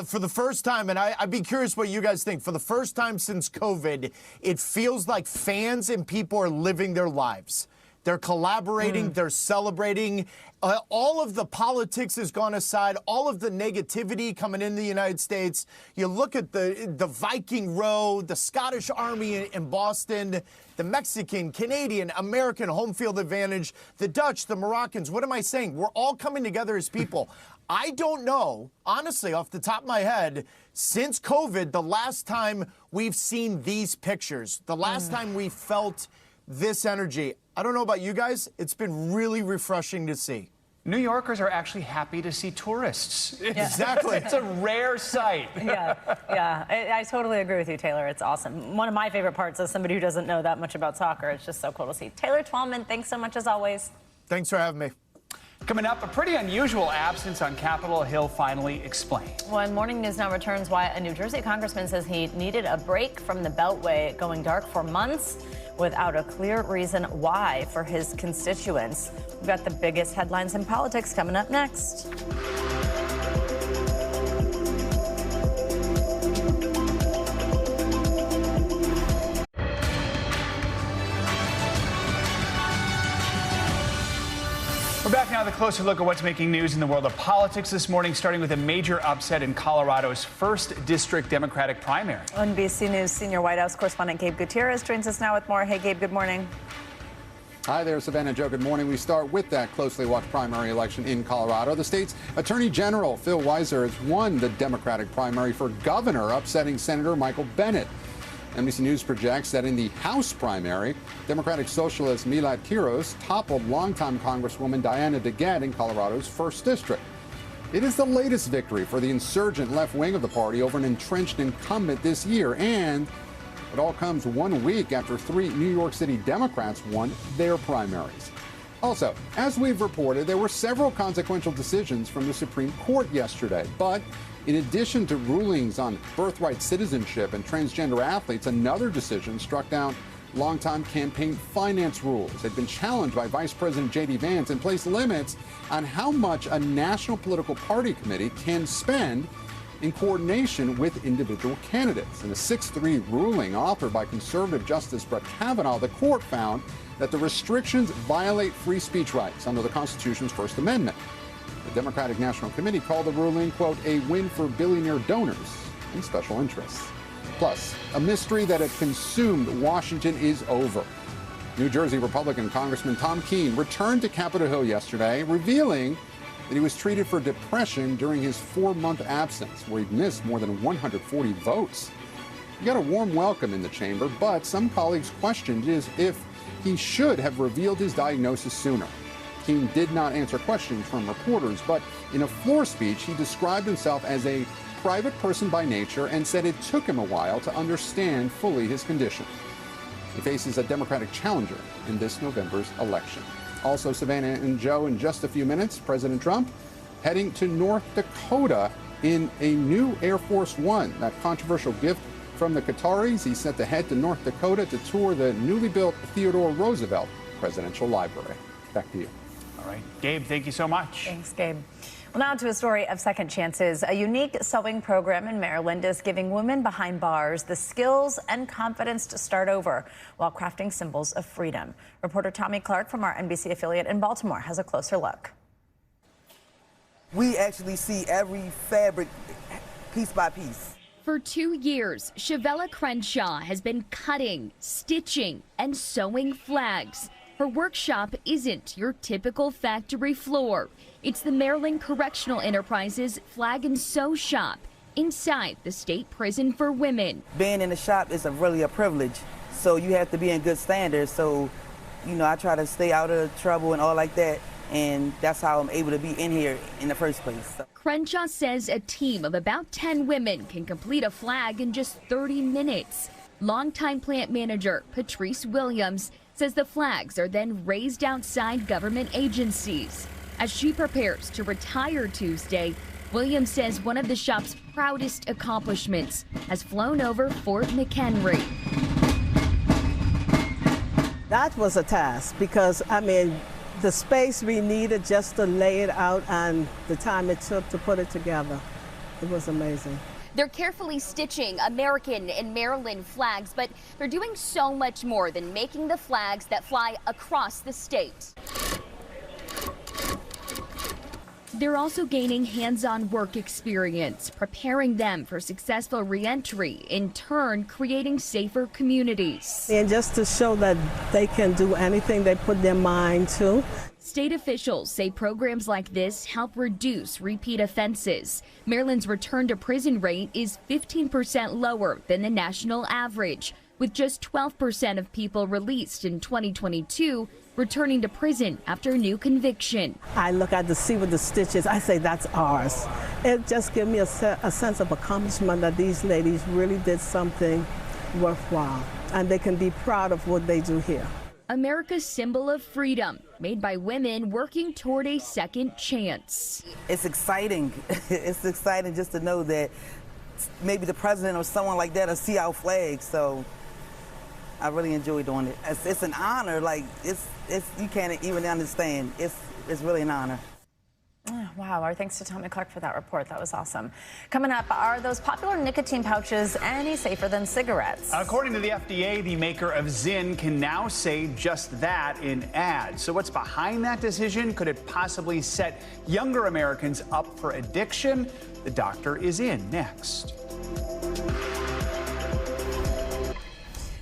Speaker 10: For the first time, and I'd be curious what you guys think, for the first time since COVID, it feels like fans and people are living their lives. They're collaborating, they're celebrating. All of the politics has gone aside, all of the negativity coming into the United States. You look at the Viking Row, the Scottish Army in Boston, the Mexican, Canadian, American home field advantage, the Dutch, the Moroccans. What am I saying? We're all coming together as people. I don't know, honestly, off the top of my head, since COVID, the last time we've seen these pictures, the last time we felt this energy. I don't know about you guys. It's been really refreshing to see.
Speaker 4: New Yorkers are actually happy to see tourists.
Speaker 10: Exactly.
Speaker 4: It's a rare sight.
Speaker 1: Yeah. I totally agree with you, Taylor. It's awesome. One of my favorite parts, as somebody who doesn't know that much about soccer, it's just so cool to see. Taylor Twellman, thanks so much as always.
Speaker 10: Thanks for having me.
Speaker 4: Coming up, a pretty unusual absence on Capitol Hill finally explained.
Speaker 1: Well, Morning News now returns why a New Jersey congressman says he needed a break from the Beltway going dark for months without a clear reason why for his constituents. We've got the biggest headlines in politics coming up next.
Speaker 4: We're back now with a closer look at what's making news in the world of politics this morning, starting with a major upset in Colorado's 1st District Democratic primary.
Speaker 1: NBC News senior White House correspondent Gabe Gutierrez joins us now with more. Hey, Gabe, good morning.
Speaker 8: Hi there, Savannah and Joe. Good morning. We start with that closely watched primary election in Colorado. The state's Attorney General Phil Weiser has won the Democratic primary for governor, upsetting Senator Michael Bennet. NBC News projects that in the House primary, Democratic Socialist Milad Quiros toppled longtime Congresswoman Diana DeGette in Colorado's 1st District. It is the latest victory for the insurgent left wing of the party over an entrenched incumbent this year, and it all comes 1 week after 3 New York City Democrats won their primaries. Also, as we've reported, there were several consequential decisions from the Supreme Court yesterday, but in addition to rulings on birthright citizenship and transgender athletes, another decision struck down longtime campaign finance rules. They've been challenged by Vice President J.D. Vance and placed limits on how much a national political party committee can spend in coordination with individual candidates. In a 6-3 ruling authored by conservative Justice Brett Kavanaugh, the court found that the restrictions violate free speech rights under the Constitution's First Amendment. The Democratic National Committee called the ruling, quote, a win for billionaire donors and special interests. Plus, a mystery that had consumed Washington is over. New Jersey Republican Congressman Tom Keene returned to Capitol Hill yesterday, revealing that he was treated for depression during his 4-month absence, where he'd missed more than 140 votes. He got a warm welcome in the chamber, but some colleagues questioned if he should have revealed his diagnosis sooner. Keene did not answer questions from reporters, but in a floor speech, he described himself as a private person by nature and said it took him a while to understand fully his condition. He faces a Democratic challenger in this November's election. Also, Savannah and Joe, in just a few minutes, President Trump heading to North Dakota in a new Air Force One, that controversial gift from the Qataris. He's set to head to North Dakota to tour the newly built Theodore Roosevelt Presidential Library. Back to you.
Speaker 4: All right. Gabe, thank you so much.
Speaker 1: Thanks, Gabe. Well, now to a story of second chances. A unique sewing program in Maryland is giving women behind bars the skills and confidence to start over while crafting symbols of freedom. Reporter Tommy Clark from our NBC affiliate in Baltimore has a closer look.
Speaker 13: We actually see every fabric piece by piece.
Speaker 14: For 2 years, Shavella Crenshaw has been cutting, stitching, and sewing flags. Her workshop isn't your typical factory floor. It's the Maryland Correctional Enterprises Flag and Sew Shop inside the state prison for women.
Speaker 13: Being in the shop is really a privilege, so you have to be in good standards. So, I try to stay out of trouble and all like that, and that's how I'm able to be in here in the first place.
Speaker 14: Crenshaw says a team of about 10 women can complete a flag in just 30 minutes. Longtime plant manager Patrice Williams says the flags are then raised outside government agencies. As she prepares to retire Tuesday, Williams says one of the shop's proudest accomplishments has flown over Fort McHenry.
Speaker 15: That was a task because, the space we needed just to lay it out and the time it took to put it together, it was amazing.
Speaker 14: They're carefully stitching American and Maryland flags, but they're doing so much more than making the flags that fly across the state. They're also gaining hands-on work experience, preparing them for successful re-entry, in turn creating safer communities.
Speaker 15: And just to show that they can do anything they put their mind to.
Speaker 14: State officials say programs like this help reduce repeat offenses. Maryland's return to prison rate is 15% lower than the national average, with just 12% of people released in 2022 returning to prison after a new conviction.
Speaker 15: I look at to see what the stitch is. I say that's ours. It just gives me a sense of accomplishment that these ladies really did something worthwhile, and they can be proud of what they do here.
Speaker 14: America's symbol of freedom, made by women working toward a second chance.
Speaker 13: It's exciting. It's exciting just to know that maybe the president or someone like that will see our flag. So I really enjoy doing it. It's an honor. Like it's you can't even understand. It's really an honor.
Speaker 1: Oh, wow, our thanks to Tommy Clark for that report. That was awesome. Coming up, are those popular nicotine pouches any safer than cigarettes?
Speaker 4: According to the FDA, the maker of Zyn can now say just that in ads. So what's behind that decision? Could it possibly set younger Americans up for addiction? The doctor is in next.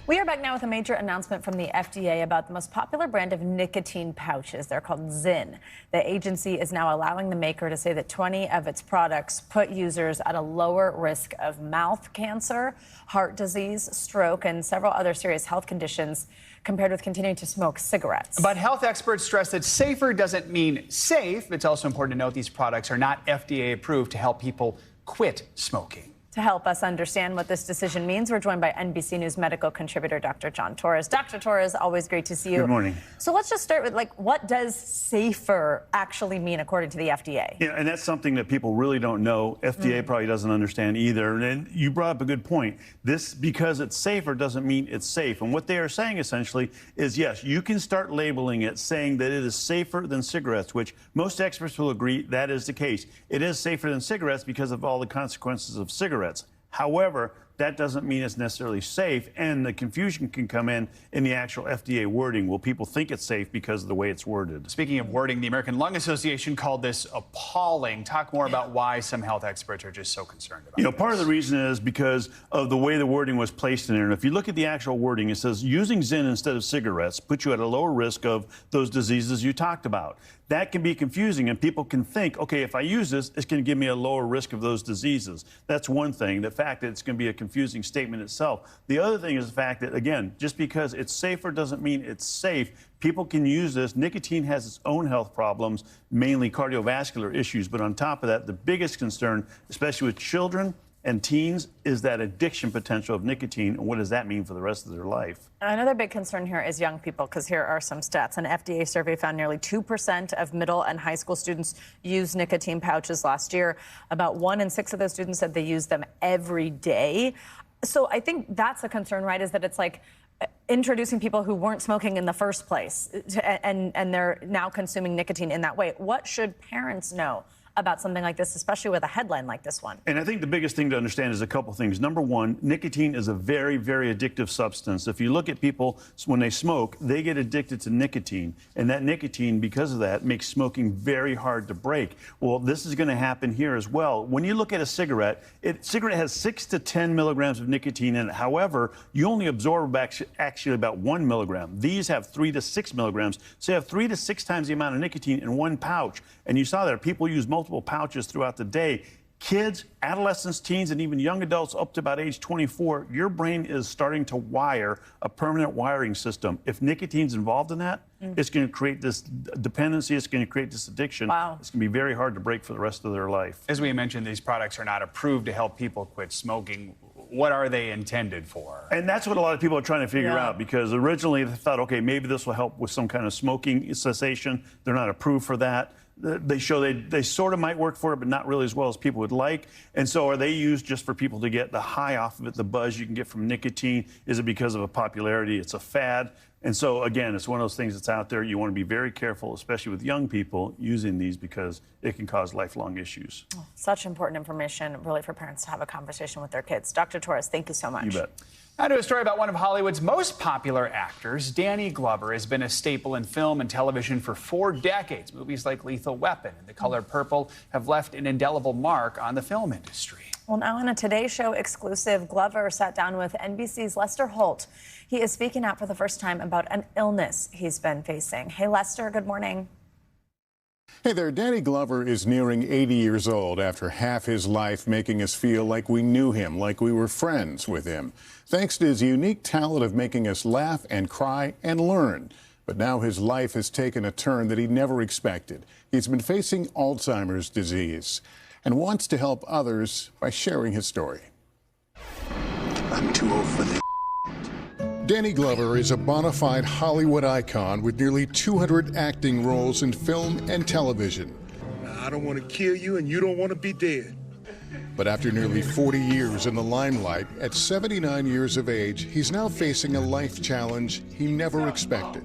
Speaker 1: We are back now with a major announcement from the FDA about the most popular brand of nicotine pouches. They're called Zyn. The agency is now allowing the maker to say that 20 of its products put users at a lower risk of mouth cancer, heart disease, stroke, and several other serious health conditions compared with continuing to smoke cigarettes.
Speaker 4: But health experts stress that safer doesn't mean safe. It's also important to note these products are not FDA approved to help people quit smoking.
Speaker 1: To help us understand what this decision means, we're joined by NBC News medical contributor Dr. John Torres. Dr. Torres, always great to see you.
Speaker 6: Good morning.
Speaker 1: So let's just start with, what does safer actually mean according to the FDA?
Speaker 6: Yeah, and that's something that people really don't know. FDA probably doesn't understand either. And you brought up a good point. This, because it's safer, doesn't mean it's safe. And what they are saying essentially is, yes, you can start labeling it saying that it is safer than cigarettes, which most experts will agree that is the case. It is safer than cigarettes because of all the consequences of cigarettes. However, that doesn't mean it's necessarily safe, and the confusion can come in the actual FDA wording. Will people think it's safe because of the way it's worded?
Speaker 4: Speaking of wording, the American Lung Association called this appalling. Talk more about why some health experts are just so concerned about it.
Speaker 6: Part of the reason is because of the way the wording was placed in there. And if you look at the actual wording, it says using Zyn instead of cigarettes puts you at a lower risk of those diseases you talked about. That can be confusing, and people can think, okay, if I use this, it's going to give me a lower risk of those diseases. That's one thing. The fact that it's going to be a confusing statement itself. The other thing is the fact that, again, just because it's safer doesn't mean it's safe. People can use this. Nicotine has its own health problems, mainly cardiovascular issues. But on top of that, the biggest concern, especially with children and teens, is that addiction potential of nicotine, and what does that mean for the rest of their life?
Speaker 1: Another big concern here is young people, because here are some stats. An FDA survey found nearly 2% of middle and high school students used nicotine pouches last year. About 1 in 6 of those students said they use them every day. So I think that's a concern, right, is that it's like introducing people who weren't smoking in the first place, and they're now consuming nicotine in that way. What should parents know about something like this, especially with a headline like this one?
Speaker 6: And I think the biggest thing to understand is a couple things. Number one, nicotine is a very, very addictive substance. If you look at people, when they smoke, they get addicted to nicotine. And that nicotine, because of that, makes smoking very hard to break. Well, this is going to happen here as well. When you look at a cigarette, cigarette has 6 to 10 milligrams of nicotine in it. However, you only absorb actually about 1 milligram. These have 3 to 6 milligrams. So you have 3 to 6 times the amount of nicotine in one pouch. And you saw there, people use multiple pouches throughout the day. Kids, adolescents, teens, and even young adults up to about age 24, your brain is starting to wire a permanent wiring system. If nicotine's involved in that, it's going to create this dependency. It's going to create this addiction.
Speaker 1: Wow.
Speaker 6: It's going to be very hard to break for the rest of their life.
Speaker 4: As we mentioned, these products are not approved to help people quit smoking. What are they intended for?
Speaker 6: And that's what a lot of people are trying to figure out, because originally they thought, okay, maybe this will help with some kind of smoking cessation. They're not approved for that. They show they sort of might work for it, but not really as well as people would like. And so are they used just for people to get the high off of it, the buzz you can get from nicotine? Is it because of a popularity? It's a fad. And so, again, it's one of those things that's out there. You want to be very careful, especially with young people using these, because it can cause lifelong issues.
Speaker 1: Such important information, really, for parents to have a conversation with their kids. Dr. Torres, thank you so much.
Speaker 6: You bet.
Speaker 4: Now to a story about one of Hollywood's most popular actors. Danny Glover has been a staple in film and television for 4 decades. Movies like Lethal Weapon and The Color Purple have left an indelible mark on the film industry.
Speaker 1: Well, now in a Today Show exclusive, Glover sat down with NBC's Lester Holt. He is speaking out for the first time about an illness he's been facing. Hey, Lester, good morning.
Speaker 12: Hey there, Danny Glover is nearing 80 years old after half his life making us feel like we knew him, like we were friends with him. Thanks to his unique talent of making us laugh and cry and learn. But now his life has taken a turn that he never expected. He's been facing Alzheimer's disease and wants to help others by sharing his story.
Speaker 16: I'm too old for this.
Speaker 12: Danny Glover is a bona fide Hollywood icon with nearly 200 acting roles in film and television.
Speaker 16: I don't want to kill you, and you don't want to be dead.
Speaker 12: But after nearly 40 years in the limelight, at 79 years of age, he's now facing a life challenge he never expected.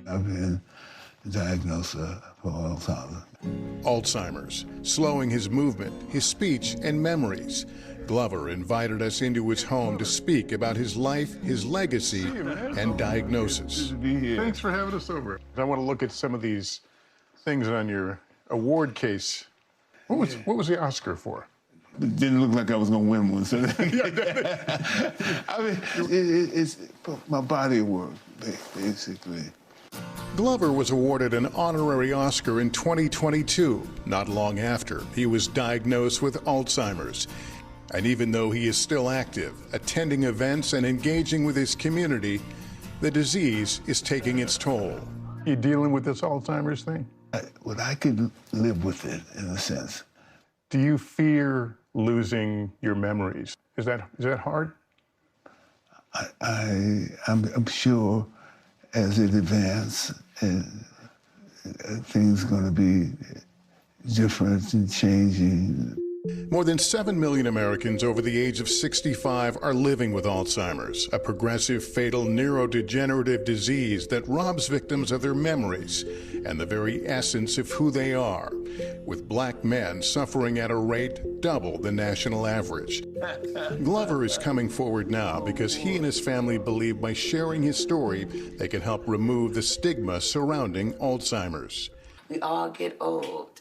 Speaker 16: I've been diagnosed for
Speaker 12: Alzheimer's, slowing his movement, his speech, and memories. Glover invited us into his home to speak about his life, his legacy, and diagnosis.
Speaker 17: Thanks for having us over. I want to look at some of these things on your award case. What was the Oscar for?
Speaker 16: It didn't look like I was going to win one. So I mean, it's my body of work, basically.
Speaker 12: Glover was awarded an honorary Oscar in 2022, not long after he was diagnosed with Alzheimer's. And even though he is still active, attending events and engaging with his community, the disease is taking its toll.
Speaker 17: You dealing with this Alzheimer's thing?
Speaker 16: Well, I could live with it in a sense.
Speaker 17: Do you fear losing your memories? Is that hard?
Speaker 16: I'm sure as it advances, things are going to be different and changing.
Speaker 12: More than 7 million Americans over the age of 65 are living with Alzheimer's, a progressive, fatal neurodegenerative disease that robs victims of their memories and the very essence of who they are, with Black men suffering at a rate double the national average. Glover is coming forward now because he and his family believe by sharing his story, they can help remove the stigma surrounding Alzheimer's.
Speaker 18: We all get old.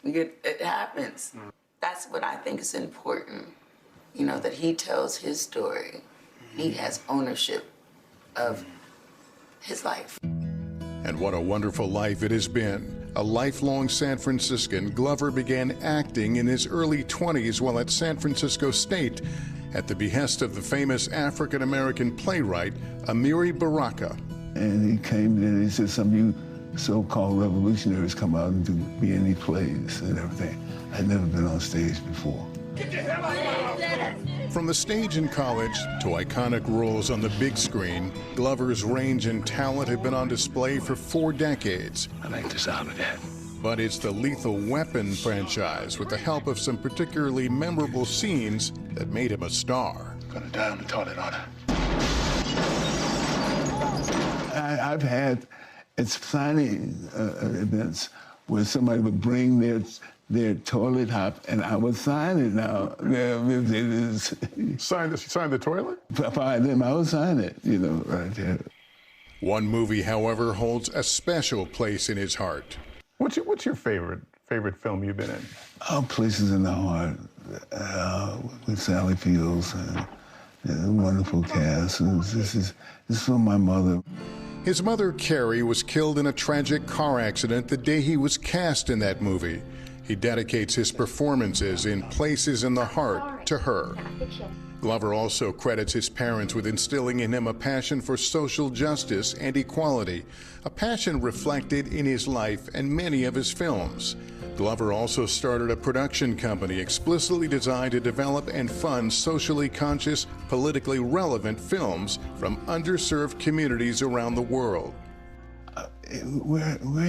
Speaker 18: It happens. That's what I think is important, that he tells his story. He has ownership of his life.
Speaker 12: And what a wonderful life it has been. A lifelong San Franciscan, Glover began acting in his early 20s while at San Francisco State at the behest of the famous African-American playwright, Amiri Baraka.
Speaker 16: And he came in and he said, some of you so-called revolutionaries come out and do B&E plays and everything. I'd never been on stage before.
Speaker 12: From the stage in college to iconic roles on the big screen, Glover's range and talent have been on display for 4 decades.
Speaker 16: I like the sound of that.
Speaker 12: But it's the Lethal Weapon franchise, with the help of some particularly memorable scenes, that made him a star.
Speaker 16: Gonna die on the toilet, aren't I? I've had signing events where somebody would bring their toilet hop, and I would sign it now.
Speaker 17: Sign the toilet?
Speaker 16: By them, I would sign it, right there.
Speaker 12: One movie, however, holds a special place in his heart.
Speaker 17: What's your favorite film you've been in?
Speaker 16: Places in the Heart, with Sally Fields, and a wonderful cast. This is from my mother.
Speaker 12: His mother, Carrie, was killed in a tragic car accident the day he was cast in that movie. He dedicates his performances in Places in the Heart to her. Glover also credits his parents with instilling in him a passion for social justice and equality, a passion reflected in his life and many of his films. Glover also started a production company explicitly designed to develop and fund socially conscious, politically relevant films from underserved communities around the world.
Speaker 16: We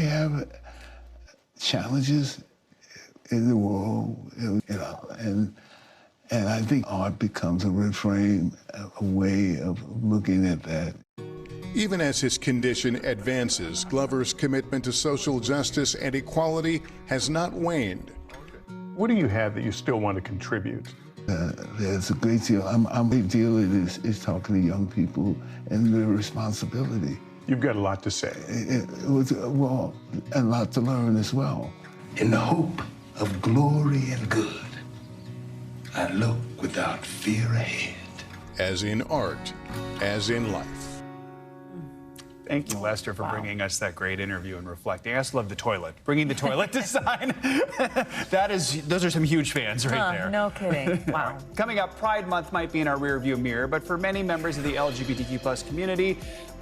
Speaker 16: have challenges in the world, and I think art becomes a reframe, a way of looking at that.
Speaker 12: Even as his condition advances, Glover's commitment to social justice and equality has not waned.
Speaker 17: What do you have that you still want to contribute?
Speaker 16: There's a great deal. A big deal is talking to young people and their responsibility.
Speaker 17: You've got a lot to say.
Speaker 16: Well, a lot to learn as well. In the hope of glory and good, I look without fear ahead.
Speaker 12: As in art, as in life.
Speaker 4: Thank you, Lester, for bringing us that great interview and reflecting. I also love the toilet. Bringing the toilet design. Those are some huge fans right there.
Speaker 1: No kidding. Wow.
Speaker 4: Coming up, Pride Month might be in our rearview mirror, but for many members of the LGBTQ+ community,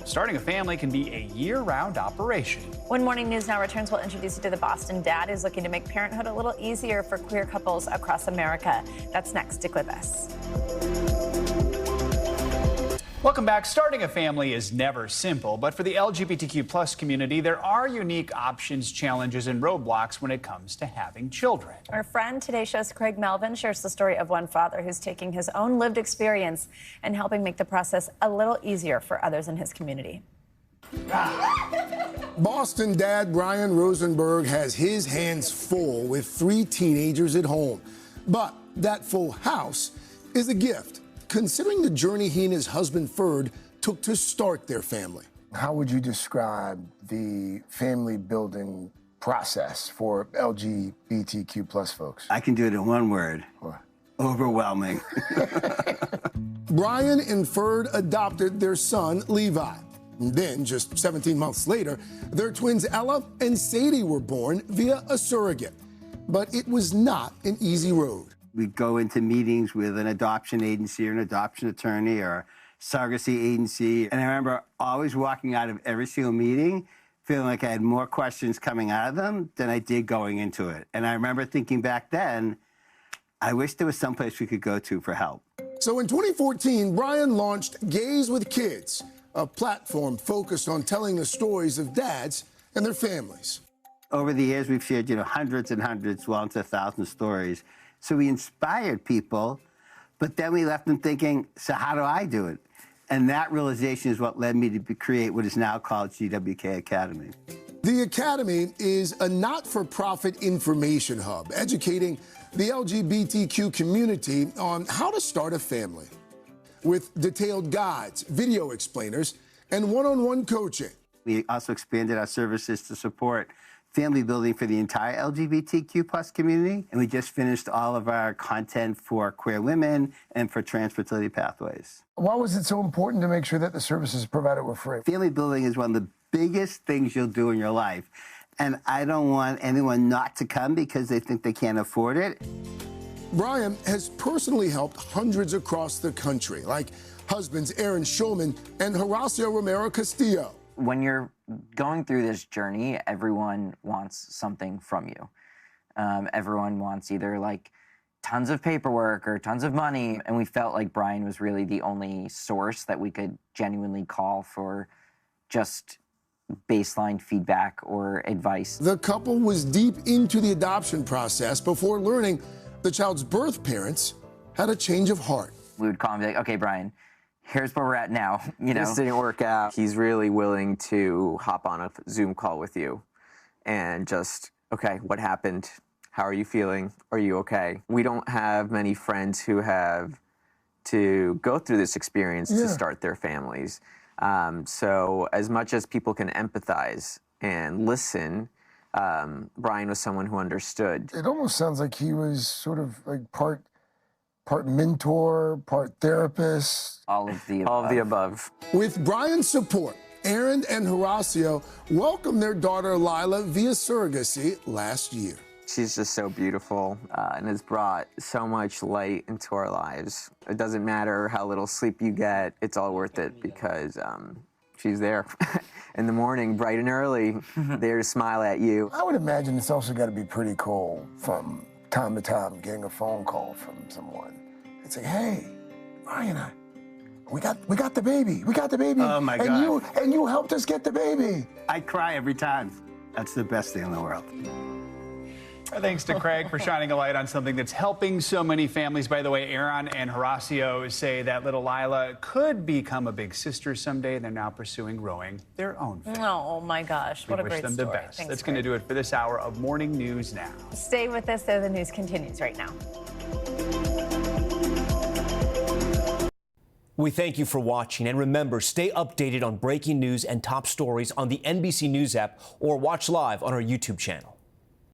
Speaker 4: starting a family can be a year-round operation.
Speaker 1: When Morning News Now returns, we'll introduce you to the Boston dad who's looking to make parenthood a little easier for queer couples across America. That's next. Stick with us.
Speaker 4: Welcome back. Starting a family is never simple, but for the LGBTQ+ community, there are unique options, challenges, and roadblocks when it comes to having children.
Speaker 1: Our friend Today Show's Craig Melvin shares the story of one father who's taking his own lived experience and helping make the process a little easier for others in his community.
Speaker 19: Boston dad Brian Rosenberg has his hands full with 3 teenagers at home. But that full house is a gift, considering the journey he and his husband Ferd took to start their family.
Speaker 20: How would you describe the family building process for LGBTQ+ folks?
Speaker 21: I can do it in one word.
Speaker 20: What?
Speaker 21: Overwhelming.
Speaker 19: Brian and Ferd adopted their son, Levi. And then, just 17 months later, their twins Ella and Sadie were born via a surrogate. But it was not an easy road.
Speaker 21: We go into meetings with an adoption agency or an adoption attorney or surrogacy agency. And I remember always walking out of every single meeting feeling like I had more questions coming out of them than I did going into it. And I remember thinking back then, I wish there was someplace we could go to for help.
Speaker 19: So in 2014, Brian launched Gays with Kids, a platform focused on telling the stories of dads and their families.
Speaker 21: Over the years, we've shared, hundreds and hundreds, well into 1,000 stories. So we inspired people, but then we left them thinking, so how do I do it? And that realization is what led me to create what is now called GWK Academy.
Speaker 19: The Academy is a not-for-profit information hub, educating the LGBTQ community on how to start a family. With detailed guides, video explainers, and one-on-one coaching.
Speaker 21: We also expanded our services to support family building for the entire LGBTQ+ community. And we just finished all of our content for queer women and for trans fertility pathways.
Speaker 20: Why was it so important to make sure that the services provided were free?
Speaker 21: Family building is one of the biggest things you'll do in your life. And I don't want anyone not to come because they think they can't afford it.
Speaker 19: Brian has personally helped hundreds across the country, like husbands Aaron Schulman and Horacio Romero Castillo.
Speaker 22: When you're going through this journey, everyone wants something from you. Everyone wants either like tons of paperwork or tons of money. And we felt like Brian was really the only source that we could genuinely call for just baseline feedback or advice.
Speaker 19: The couple was deep into the adoption process before learning the child's birth parents had a change of heart.
Speaker 22: We would call him and be like, okay, Brian, here's where we're at now.
Speaker 24: This didn't work out. He's really willing to hop on a Zoom call with you and just, okay, what happened? How are you feeling? Are you okay? We don't have many friends who have to go through this experience to start their families. So as much as people can empathize and listen, Brian was someone who understood.
Speaker 20: It almost sounds like he was sort of like part mentor, part therapist.
Speaker 22: All of the above.
Speaker 24: All of the above.
Speaker 19: With Brian's support, Aaron and Horacio welcomed their daughter Lila via surrogacy last year.
Speaker 24: She's just so beautiful and has brought so much light into our lives. It doesn't matter how little sleep you get, it's all worth it because she's there in the morning, bright and early, there to smile at you.
Speaker 20: I would imagine it's also got to be pretty cool from time to time getting a phone call from someone. It's like, hey, Brian, we got the baby. We got the baby.
Speaker 21: Oh my God.
Speaker 20: And you helped us get the baby.
Speaker 21: I cry every time. That's the best thing in the world.
Speaker 4: Thanks to Craig for shining a light on something that's helping so many families. By the way, Aaron and Horacio say that little Lila could become a big sister someday. They're now pursuing growing their own family.
Speaker 1: Oh my gosh, what a great story.
Speaker 4: We wish them the best.
Speaker 1: Thanks,
Speaker 4: That's going to do it for this hour of Morning News Now.
Speaker 1: Stay with us, though. The news continues right now.
Speaker 25: We thank you for watching, and remember, stay updated on breaking news and top stories on the NBC News app or watch live on our YouTube channel.